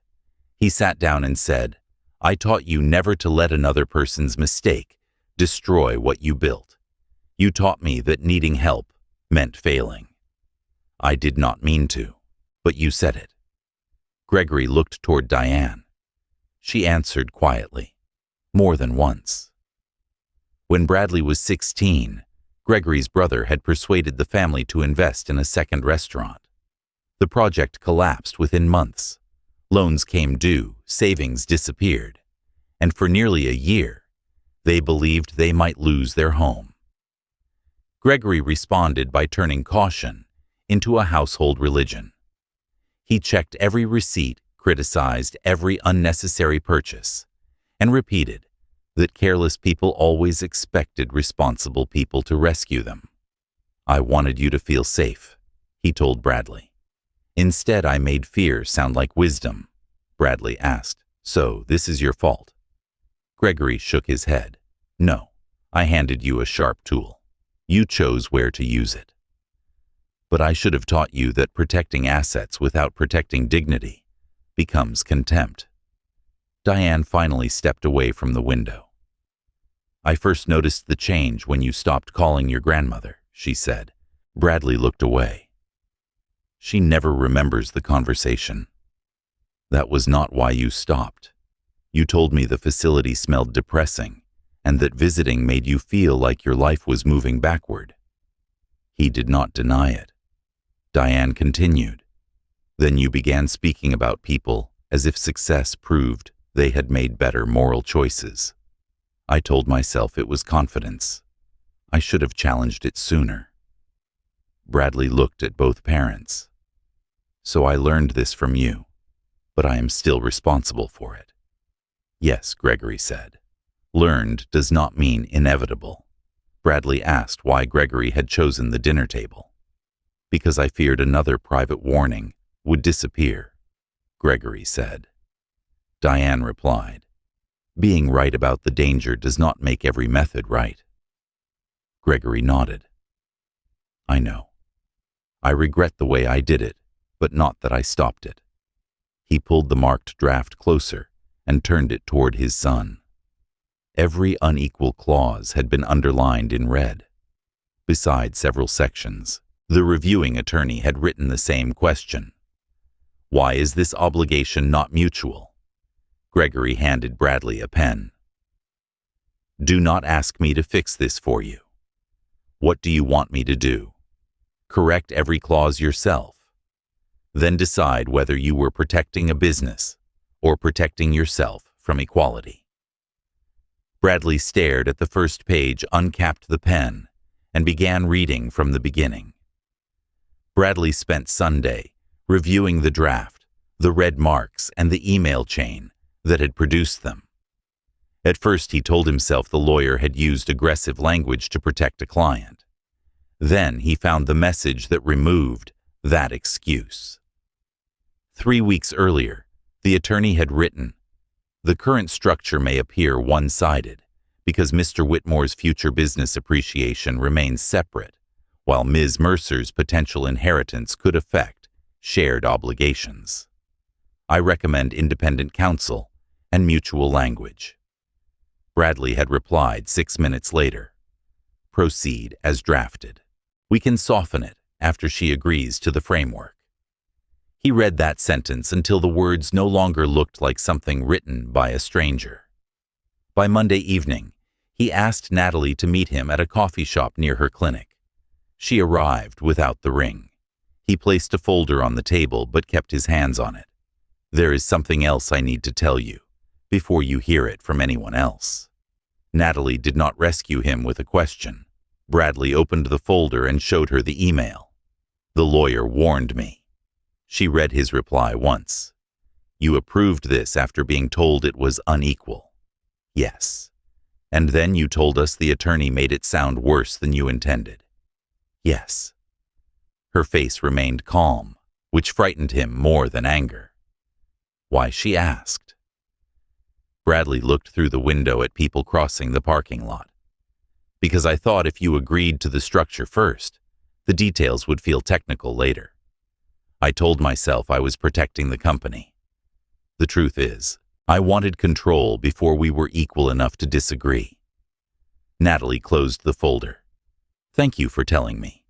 He sat down and said, I taught you never to let another person's mistake destroy what you built. You taught me that needing help meant failing. I did not mean to, but you said it. Gregory looked toward Diane. She answered quietly, more than once. When Bradley was 16, Gregory's brother had persuaded the family to invest in a second restaurant. The project collapsed within months. Loans came due, savings disappeared, and for nearly a year, they believed they might lose their home. Gregory responded by turning caution into a household religion. He checked every receipt, criticized every unnecessary purchase, and repeated that careless people always expected responsible people to rescue them. I wanted you to feel safe, he told Bradley. Instead, I made fear sound like wisdom. Bradley asked, so this is your fault? Gregory shook his head. No, I handed you a sharp tool. You chose where to use it. But I should have taught you that protecting assets without protecting dignity becomes contempt. Diane finally stepped away from the window. I first noticed the change when you stopped calling your grandmother, she said. Bradley looked away. She never remembers the conversation. That was not why you stopped. You told me the facility smelled depressing and that visiting made you feel like your life was moving backward. He did not deny it. Diane continued. Then you began speaking about people as if success proved they had made better moral choices. I told myself it was confidence. I should have challenged it sooner. Bradley looked at both parents. So I learned this from you, but I am still responsible for it. Yes, Gregory said. Learned does not mean inevitable. Bradley asked why Gregory had chosen the dinner table. Because I feared another private warning would disappear, Gregory said. Diane replied, being right about the danger does not make every method right. Gregory nodded. I know. I regret the way I did it, but not that I stopped it. He pulled the marked draft closer and turned it toward his son. Every unequal clause had been underlined in red. Beside several sections, the reviewing attorney had written the same question. Why is this obligation not mutual? Gregory handed Bradley a pen. Do not ask me to fix this for you. What do you want me to do? Correct every clause yourself. Then decide whether you were protecting a business or protecting yourself from equality. Bradley stared at the first page, uncapped the pen, and began reading from the beginning. Bradley spent Sunday reviewing the draft, the red marks, and the email chain that had produced them. At first, he told himself the lawyer had used aggressive language to protect a client. Then he found the message that removed that excuse. 3 weeks earlier, the attorney had written, "The current structure may appear one-sided because Mr. Whitmore's future business appreciation remains separate, while Ms. Mercer's potential inheritance could affect shared obligations. I recommend independent counsel and mutual language." Bradley had replied 6 minutes later, "Proceed as drafted. We can soften it after she agrees to the framework." He read that sentence until the words no longer looked like something written by a stranger. By Monday evening, he asked Natalie to meet him at a coffee shop near her clinic. She arrived without the ring. He placed a folder on the table but kept his hands on it. "There is something else I need to tell you before you hear it from anyone else." Natalie did not rescue him with a question. Bradley opened the folder and showed her the email. "The lawyer warned me." She read his reply once. "You approved this after being told it was unequal." "Yes." "And then you told us the attorney made it sound worse than you intended." "Yes." Her face remained calm, which frightened him more than anger. "Why?" she asked. Bradley looked through the window at people crossing the parking lot. "Because I thought if you agreed to the structure first, the details would feel technical later. I told myself I was protecting the company. The truth is, I wanted control before we were equal enough to disagree." Natalie closed the folder. "Thank you for telling me."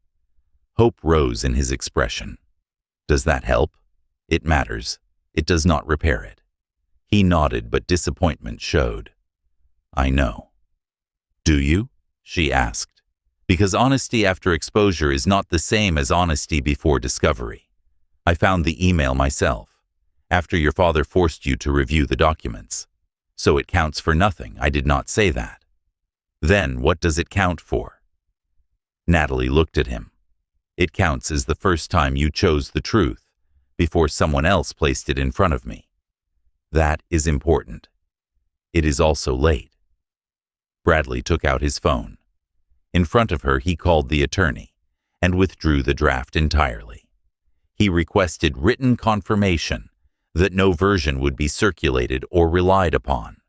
Hope rose in his expression. "Does that help?" "It matters. It does not repair it." He nodded, but disappointment showed. "I know." "Do you?" she asked. "Because honesty after exposure is not the same as honesty before discovery. I found the email myself, after your father forced you to review the documents. So it counts for nothing. I did not say that." "Then what does it count for?" Natalie looked at him. "It counts as the first time you chose the truth before someone else placed it in front of me. That is important. It is also late." Bradley took out his phone. In front of her, he called the attorney and withdrew the draft entirely. He requested written confirmation that no version would be circulated or relied upon.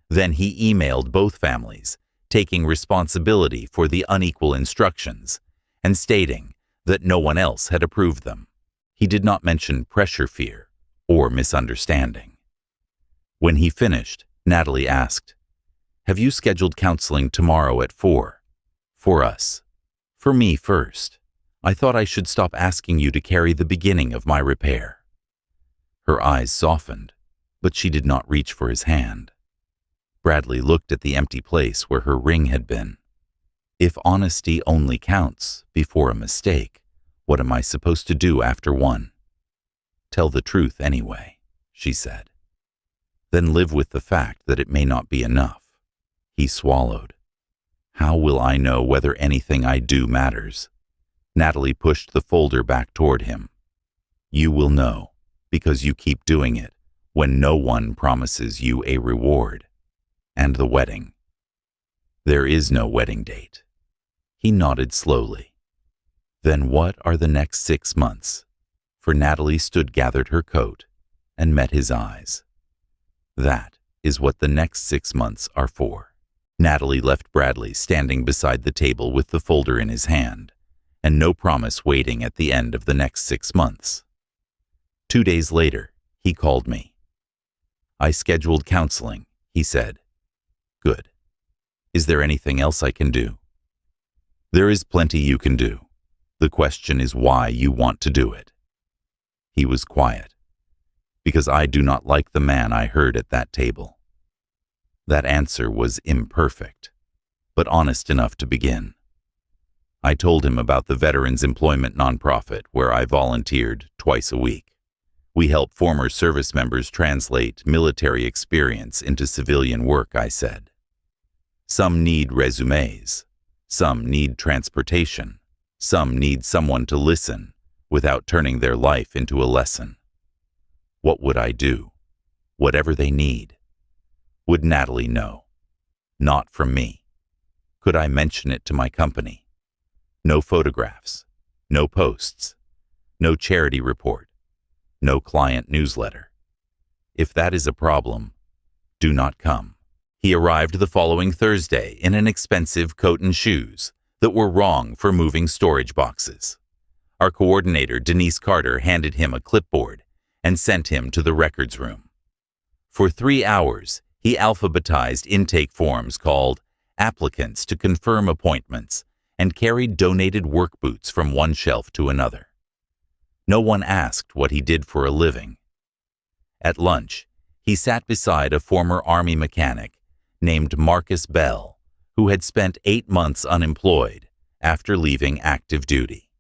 Then he emailed both families, taking responsibility for the unequal instructions and stating that no one else had approved them. He did not mention pressure, fear, or misunderstanding. When he finished, Natalie asked, "Have you scheduled counseling tomorrow at 4? For us." "For me first. I thought I should stop asking you to carry the beginning of my repair." Her eyes softened, but she did not reach for his hand. Bradley looked at the empty place where her ring had been. "If honesty only counts before a mistake, what am I supposed to do after one?" "Tell the truth anyway," she said. "Then live with the fact that it may not be enough." He swallowed. "How will I know whether anything I do matters?" Natalie pushed the folder back toward him. "You will know, because you keep doing it when no one promises you a reward. And the wedding. There is no wedding date." He nodded slowly. "Then what are the next 6 months?" For Natalie stood, gathered her coat, and met his eyes. "That is what the next 6 months are for." Natalie left Bradley standing beside the table with the folder in his hand, and no promise waiting at the end of the next 6 months. 2 days later, he called me. "I scheduled counseling," he said. "Good. Is there anything else I can do?" "There is plenty you can do. The question is why you want to do it." He was quiet. Because I do not like the man I heard at that table. That answer was imperfect, but honest enough to begin. I told him about the Veterans Employment Nonprofit where I volunteered twice a week. We help former service members translate military experience into civilian work, I said. Some need resumes. Some need transportation. Some need someone to listen without turning their life into a lesson. What would I do? Whatever they need. Would Natalie know? Not from me. Could I mention it to my company? No photographs. No posts. No charity report. No client newsletter. If that is a problem, do not come. He arrived the following Thursday in an expensive coat and shoes that were wrong for moving storage boxes. Our coordinator, Denise Carter, handed him a clipboard and sent him to the records room. For 3 hours, he alphabetized intake forms called applicants to confirm appointments and carried donated work boots from one shelf to another. No one asked what he did for a living. At lunch, he sat beside a former Army mechanic named Marcus Bell, who had spent 8 months unemployed after leaving active duty.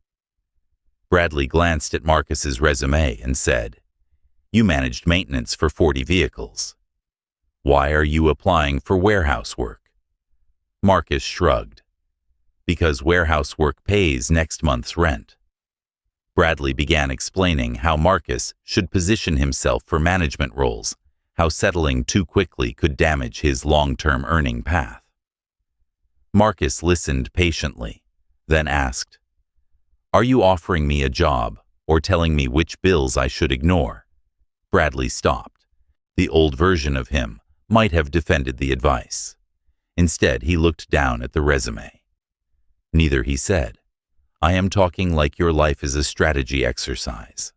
Bradley glanced at Marcus's resume and said, "You managed maintenance for 40 vehicles. Why are you applying for warehouse work?" Marcus shrugged. "Because warehouse work pays next month's rent." Bradley began explaining how Marcus should position himself for management roles, how settling too quickly could damage his long-term earning path. Marcus listened patiently, then asked, "Are you offering me a job or telling me which bills I should ignore?" Bradley stopped. The old version of him might have defended the advice. Instead, he looked down at the resume. Neither, he said. "I am talking like your life is a strategy exercise."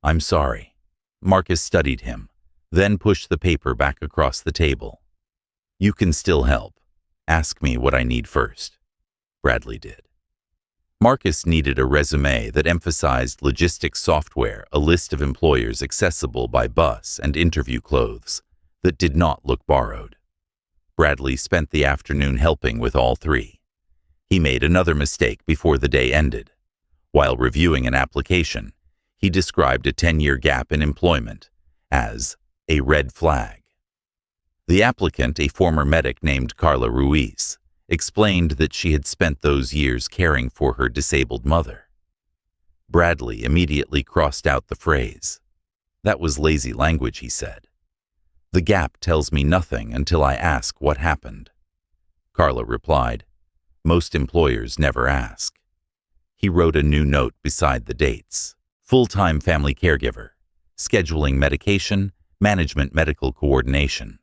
"I'm sorry." Marcus studied him, then pushed the paper back across the table. "You can still help. Ask me what I need first." Bradley did. Marcus needed a resume that emphasized logistics software, a list of employers accessible by bus, and interview clothes that did not look borrowed. Bradley spent the afternoon helping with all three. He made another mistake before the day ended. While reviewing an application, he described a 10-year gap in employment as a red flag. The applicant, a former medic named Carla Ruiz, explained that she had spent those years caring for her disabled mother. Bradley immediately crossed out the phrase. "That was lazy language," he said. "The gap tells me nothing until I ask what happened." Carla replied, "Most employers never ask." He wrote a new note beside the dates. Full-time family caregiver, scheduling medication, management medical coordination.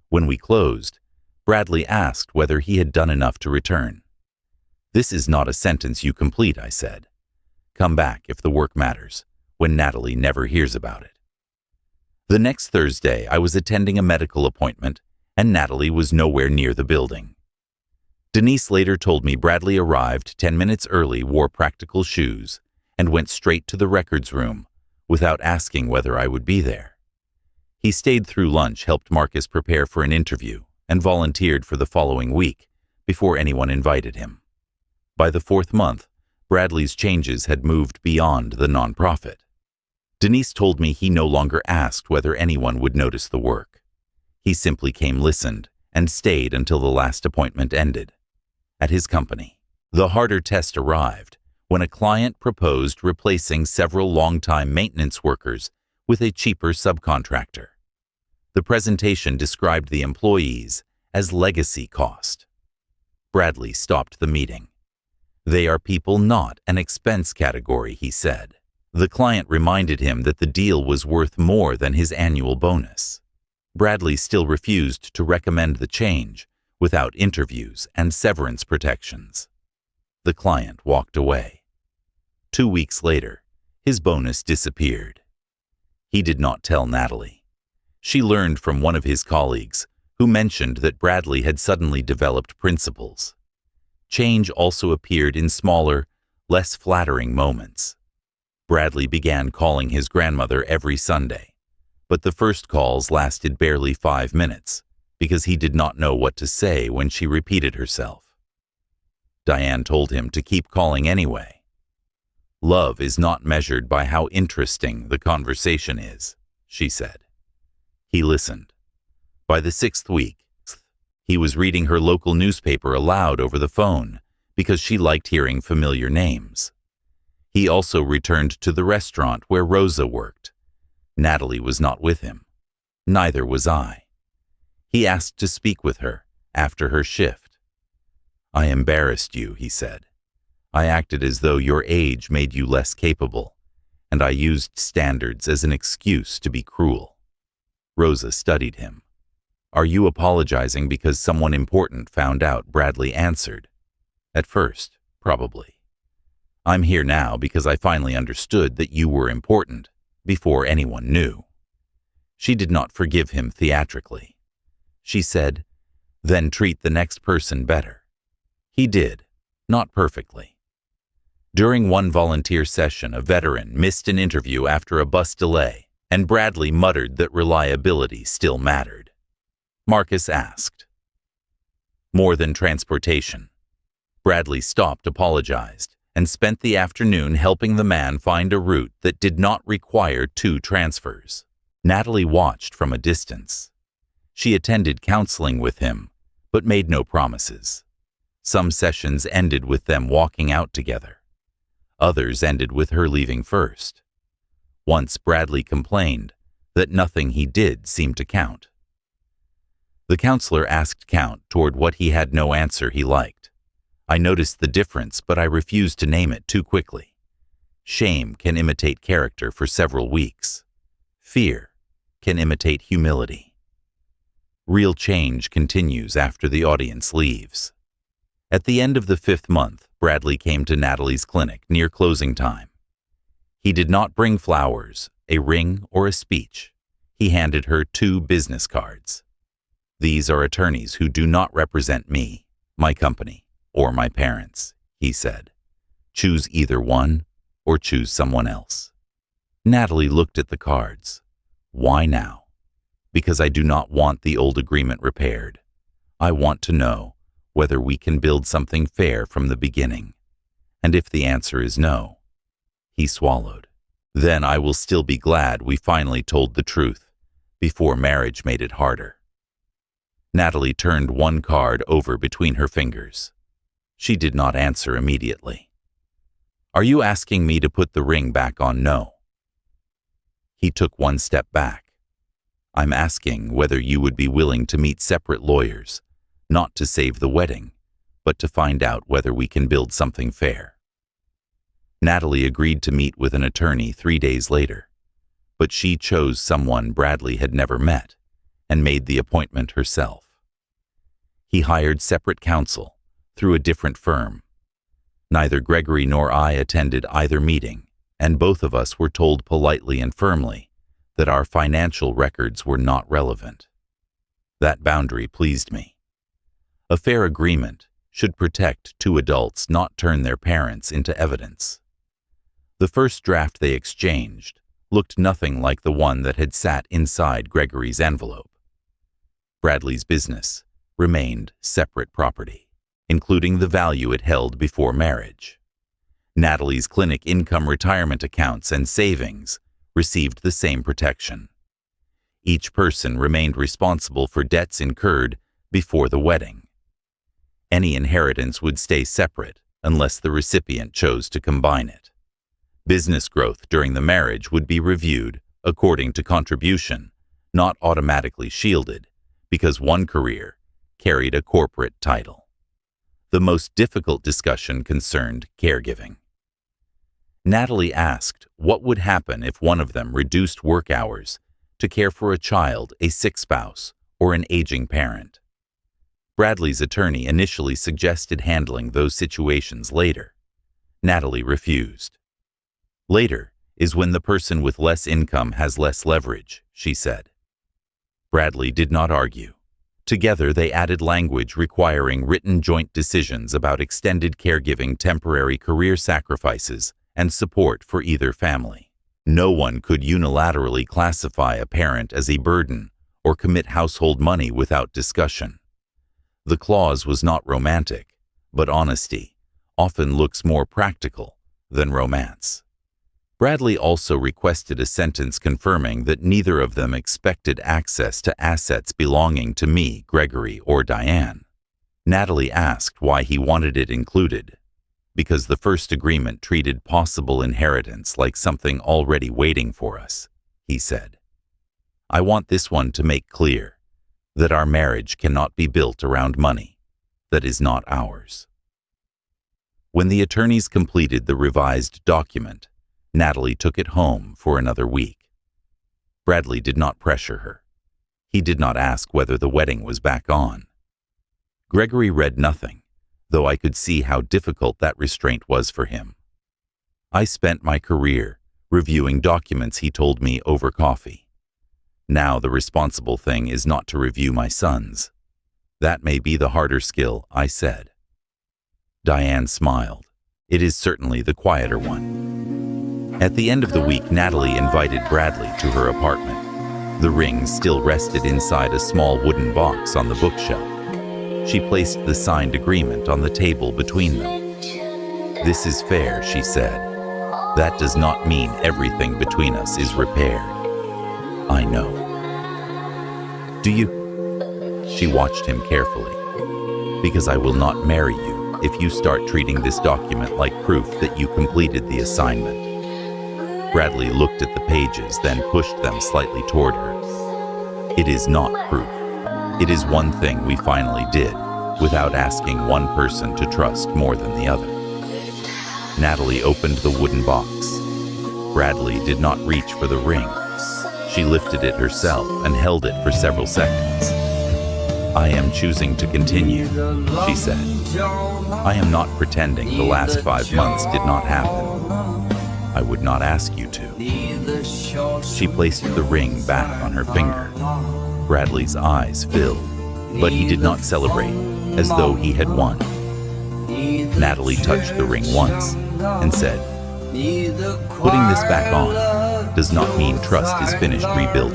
When we closed, Bradley asked whether he had done enough to return. "This is not a sentence you complete," I said. "Come back if the work matters, when Natalie never hears about it." The next Thursday, I was attending a medical appointment, and Natalie was nowhere near the building. Denise later told me Bradley arrived 10 minutes early, wore practical shoes, and went straight to the records room without asking whether I would be there. He stayed through lunch, helped Marcus prepare for an interview, and volunteered for the following week before anyone invited him. By the 4th month, Bradley's changes had moved beyond the nonprofit. Denise told me he no longer asked whether anyone would notice the work. He simply came, listened, and stayed until the last appointment ended. At his company, the harder test arrived when a client proposed replacing several long-time maintenance workers with a cheaper subcontractor. The presentation described the employees as legacy cost. Bradley stopped the meeting. "They are people, not an expense category," he said. The client reminded him that the deal was worth more than his annual bonus. Bradley still refused to recommend the change without interviews and severance protections. The client walked away. 2 weeks later, his bonus disappeared. He did not tell Natalie. She learned from one of his colleagues, who mentioned that Bradley had suddenly developed principles. Change also appeared in smaller, less flattering moments. Bradley began calling his grandmother every Sunday, but the first calls lasted barely 5 minutes because he did not know what to say when she repeated herself. Diane told him to keep calling anyway. Love is not measured by how interesting the conversation is, she said. He listened. By the 6th week, he was reading her local newspaper aloud over the phone because she liked hearing familiar names. He also returned to the restaurant where Rosa worked. Natalie was not with him. Neither was I. He asked to speak with her after her shift. "I embarrassed you," he said. "I acted as though your age made you less capable, and I used standards as an excuse to be cruel." Rosa studied him. "Are you apologizing because someone important found out?" Bradley answered. "At first, probably. I'm here now because I finally understood that you were important, before anyone knew." She did not forgive him theatrically. She said, "Then treat the next person better." He did, not perfectly. During one volunteer session, a veteran missed an interview after a bus delay, and Bradley muttered that reliability still mattered. Marcus asked, "More than transportation?" Bradley stopped, apologized, and spent the afternoon helping the man find a route that did not require 2 transfers. Natalie watched from a distance. She attended counseling with him, but made no promises. Some sessions ended with them walking out together. Others ended with her leaving first. Once Bradley complained that nothing he did seemed to count. The counselor asked Count toward what he had no answer he liked. "I noticed the difference, but I refused to name it too quickly. Shame can imitate character for several weeks. Fear can imitate humility. Real change continues after the audience leaves." At the end of the 5th month, Bradley came to Natalie's clinic near closing time. He did not bring flowers, a ring, or a speech. He handed her 2 business cards. "These are attorneys who do not represent me, my company, or my parents," he said. "Choose either one or choose someone else." Natalie looked at the cards. "Why now?" "Because I do not want the old agreement repaired. I want to know whether we can build something fair from the beginning. And if the answer is no," he swallowed, "then I will still be glad we finally told the truth before marriage made it harder." Natalie turned one card over between her fingers. She did not answer immediately. "Are you asking me to put the ring back on?" "No." He took one step back. "I'm asking whether you would be willing to meet separate lawyers, not to save the wedding, but to find out whether we can build something fair." Natalie agreed to meet with an attorney 3 days later, but she chose someone Bradley had never met and made the appointment herself. He hired separate counsel through a different firm. Neither Gregory nor I attended either meeting, and both of us were told politely and firmly that our financial records were not relevant. That boundary pleased me. A fair agreement should protect 2 adults, not turn their parents into evidence. The first draft they exchanged looked nothing like the one that had sat inside Gregory's envelope. Bradley's business remained separate property, including the value it held before marriage. Natalie's clinic income, retirement accounts, and savings received the same protection. Each person remained responsible for debts incurred before the wedding. Any inheritance would stay separate unless the recipient chose to combine it. Business growth during the marriage would be reviewed according to contribution, not automatically shielded, because one career carried a corporate title. The most difficult discussion concerned caregiving. Natalie asked what would happen if one of them reduced work hours to care for a child, a sick spouse, or an aging parent. Bradley's attorney initially suggested handling those situations later. Natalie refused. "Later is when the person with less income has less leverage," she said. Bradley did not argue. Together, they added language requiring written joint decisions about extended caregiving, temporary career sacrifices, and support for either family. No one could unilaterally classify a parent as a burden or commit household money without discussion. The clause was not romantic, but honesty often looks more practical than romance. Bradley also requested a sentence confirming that neither of them expected access to assets belonging to me, Gregory, or Diane. Natalie asked why he wanted it included. Because the first agreement treated possible inheritance like something already waiting for us, he said. I want this one to make clear that our marriage cannot be built around money that is not ours. When the attorneys completed the revised document, Natalie took it home for another week. Bradley did not pressure her. He did not ask whether the wedding was back on. Gregory read nothing, though I could see how difficult that restraint was for him. I spent my career reviewing documents he told me over coffee. Now the responsible thing is not to review my son's. That may be the harder skill, I said. Diane smiled. It is certainly the quieter one. At the end of the week, Natalie invited Bradley to her apartment. The ring still rested inside a small wooden box on the bookshelf. She placed the signed agreement on the table between them. This is fair, she said. That does not mean everything between us is repaired. I know. Do you? She watched him carefully. Because I will not marry you if you start treating this document like proof that you completed the assignment. Bradley looked at the pages, then pushed them slightly toward her. It is not proof. It is one thing we finally did, without asking one person to trust more than the other. Natalie opened the wooden box. Bradley did not reach for the ring. She lifted it herself and held it for several seconds. I am choosing to continue, she said. I am not pretending the last 5 months did not happen. I would not ask you to. She placed the ring back on her finger. Bradley's eyes filled, but he did not celebrate, as though he had won. Natalie touched the ring once and said, putting this back on does not mean trust is finished rebuilding.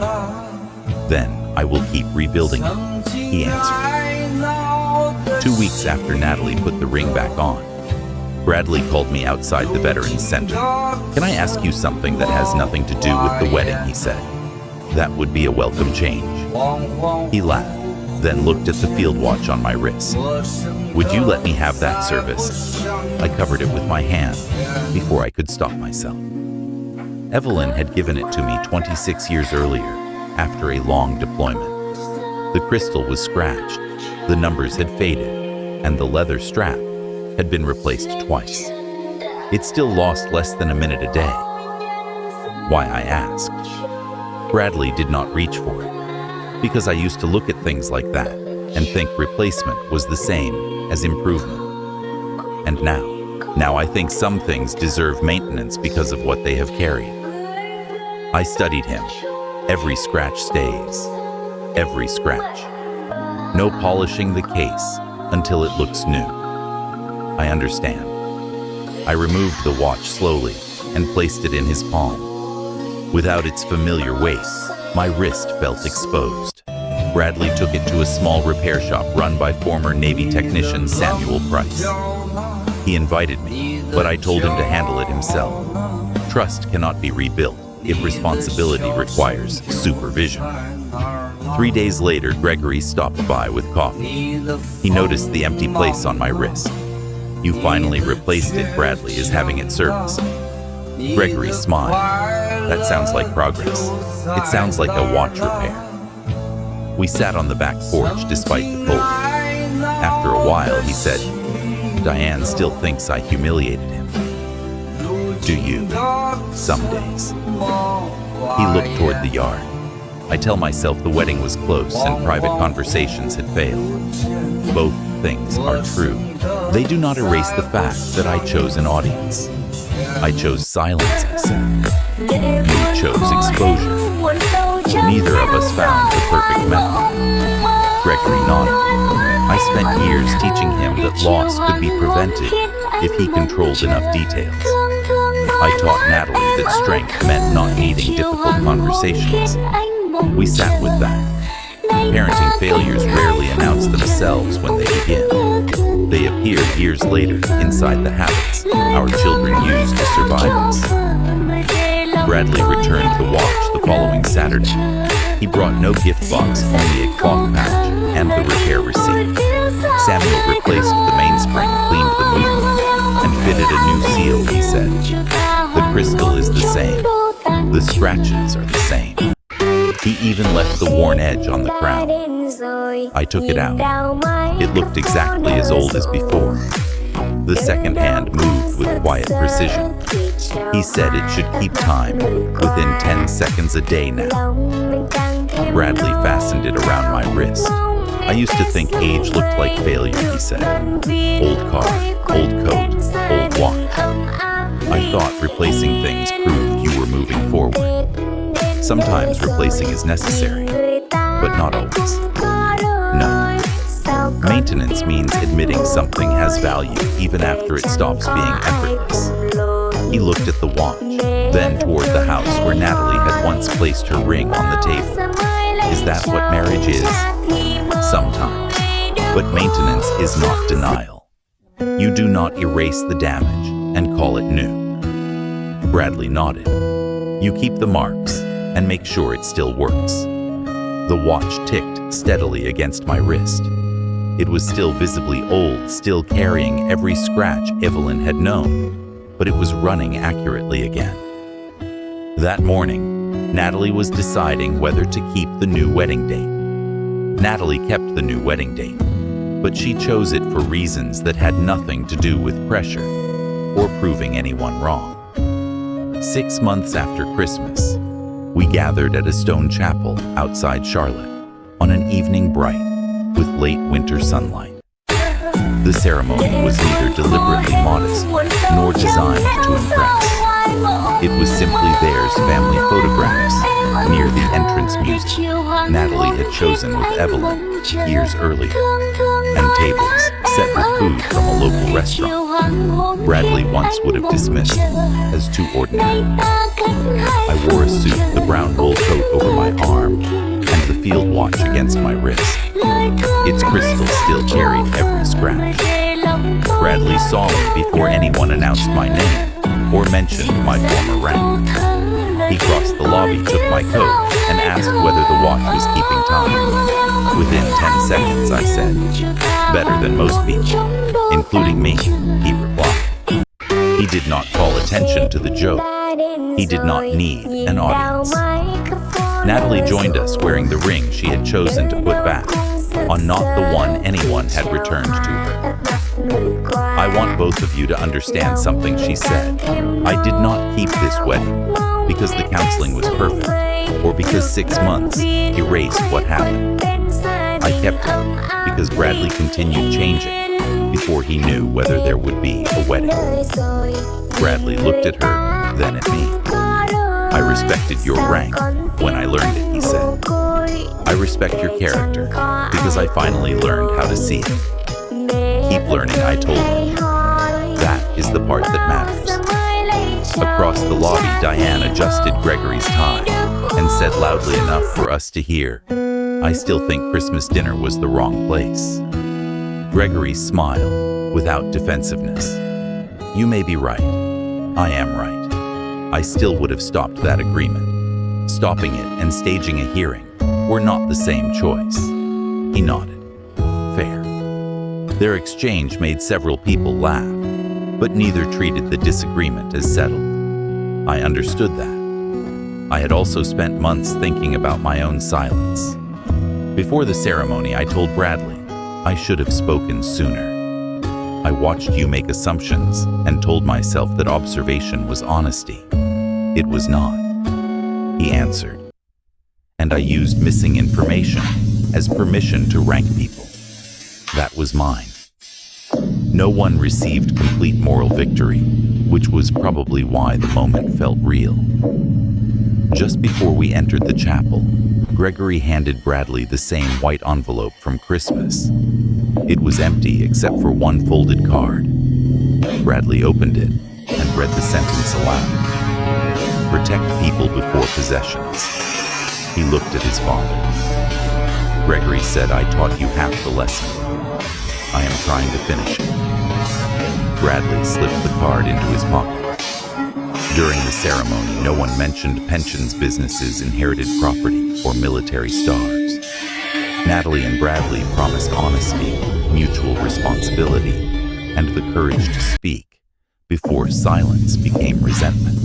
Then I will keep rebuilding it, he answered. 2 weeks after Natalie put the ring back on, Bradley called me outside the Veterans Center. Can I ask you something that has nothing to do with the wedding, he said. That would be a welcome change. He laughed, then looked at the field watch on my wrist. Would you let me have that service? I covered it with my hand before I could stop myself. Evelyn had given it to me 26 years earlier, after a long deployment. The crystal was scratched, the numbers had faded, and the leather strap had been replaced twice. It still lost less than a minute a day. Why, I asked. Bradley did not reach for it, because I used to look at things like that and think replacement was the same as improvement. And now I think some things deserve maintenance because of what they have carried. I studied him. Every scratch stays. Every scratch. No polishing the case until it looks new. I understand. I removed the watch slowly and placed it in his palm. Without its familiar weight, my wrist felt exposed. Bradley took it to a small repair shop run by former Navy technician Samuel Price. He invited me, but I told him to handle it himself. Trust cannot be rebuilt if responsibility requires supervision. 3 days later, Gregory stopped by with coffee. He noticed the empty place on my wrist. You finally replaced it, Bradley is having it serviced. Gregory smiled. That sounds like progress. It sounds like a watch repair. We sat on the back porch despite the cold. After a while, he said, Diane still thinks I humiliated him. Do you? Some days. He looked toward the yard. I tell myself the wedding was close and private conversations had failed. Both things are true. They do not erase the fact that I chose an audience. I chose silence, I said. You chose exposure. Neither of us found the perfect method. Gregory nodded. I spent years teaching him that loss could be prevented if he controlled enough details. I taught Natalie that strength meant not needing difficult conversations. We sat with that. Parenting failures rarely announce themselves when they begin. They appear years later inside the habits our children use to survive us. Bradley returned the watch the following Saturday. He brought no gift box, only a cloth patch and the repair receipt. Samuel replaced the mainspring, cleaned the movement, and fitted a new seal, he said. The crystal is the same. The scratches are the same. He even left the worn edge on the crown. I took it out. It looked exactly as old as before. The second hand moved with quiet precision. He said it should keep time within 10 seconds a day now. Bradley fastened it around my wrist. I used to think age looked like failure, he said. Old car, old coat, old watch. I thought replacing things proved you were moving forward. Sometimes replacing is necessary, but not always. No. Maintenance means admitting something has value even after it stops being effortless. He looked at the watch, then toward the house where Natalie had once placed her ring on the table. Is that what marriage is? Sometimes. But maintenance is not denial. You do not erase the damage and call it new. Bradley nodded. You keep the marks and make sure it still works. The watch ticked steadily against my wrist. It was still visibly old, still carrying every scratch Evelyn had known, but it was running accurately again. That morning, Natalie was deciding whether to keep the new wedding date. Natalie kept the new wedding date, but she chose it for reasons that had nothing to do with pressure or proving anyone wrong. 6 months after Christmas, we gathered at a stone chapel outside Charlotte on an evening bright with late winter sunlight. The ceremony was neither deliberately modest nor designed to impress. It was simply theirs family photographs near the entrance music Natalie had chosen with Evelyn years earlier, and tables set with food from a local restaurant Bradley once would have dismissed as too ordinary. I wore a suit, the brown wool coat over my arm, and the field watch against my wrist. Its crystal still carried every scratch. Bradley saw me before anyone announced my name or mentioned my former rank. He crossed the lobby, took my coat, and asked whether the watch was keeping time. Within 10 seconds, I said, better than most people, including me, he replied. He did not call attention to the joke. He did not need an audience. Natalie joined us wearing the ring she had chosen to put back on not the one anyone had returned to her. I want both of you to understand something, she said. I did not keep this wedding because the counseling was perfect or because 6 months erased what happened. I kept it because Bradley continued changing before he knew whether there would be a wedding. Bradley looked at her, then at me. I respected your rank when I learned it, he said. I respect your character because I finally learned how to see it. Keep learning, I told him. That is the part that matters. Across the lobby, Diane adjusted Gregory's tie and said loudly enough for us to hear, I still think Christmas dinner was the wrong place. Gregory smiled without defensiveness. You may be right. I am right. I still would have stopped that agreement. Stopping it and staging a hearing were not the same choice. He nodded. Fair. Their exchange made several people laugh, but neither treated the disagreement as settled. I understood that. I had also spent months thinking about my own silence. Before the ceremony, I told Bradley I should have spoken sooner. I watched you make assumptions and told myself that observation was honesty. It was not, he answered. And I used missing information as permission to rank people. That was mine. No one received complete moral victory, which was probably why the moment felt real. Just before we entered the chapel, Gregory handed Bradley the same white envelope from Christmas. It was empty except for one folded card. Bradley opened it and read the sentence aloud. Protect people before possessions. He looked at his father. Gregory said, I taught you half the lesson. I am trying to finish it. Bradley slipped the card into his pocket. During the ceremony, no one mentioned pensions, businesses, inherited property, or military stars. Natalie and Bradley promised honesty, mutual responsibility, and the courage to speak before silence became resentment.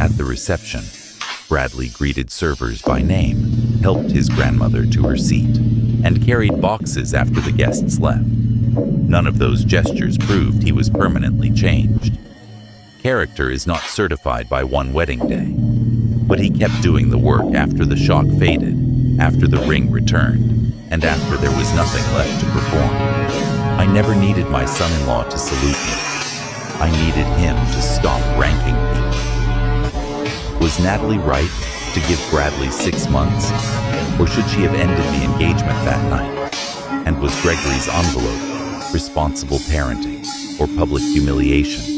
At the reception, Bradley greeted servers by name, helped his grandmother to her seat, and carried boxes after the guests left. None of those gestures proved he was permanently changed. Character is not certified by one wedding day, but he kept doing the work after the shock faded, after the ring returned, and after there was nothing left to perform. I never needed my son-in-law to salute me. I needed him to stop ranking people. Was Natalie right to give Bradley 6 months, or should she have ended the engagement that night? And was Gregory's envelope responsible parenting or public humiliation?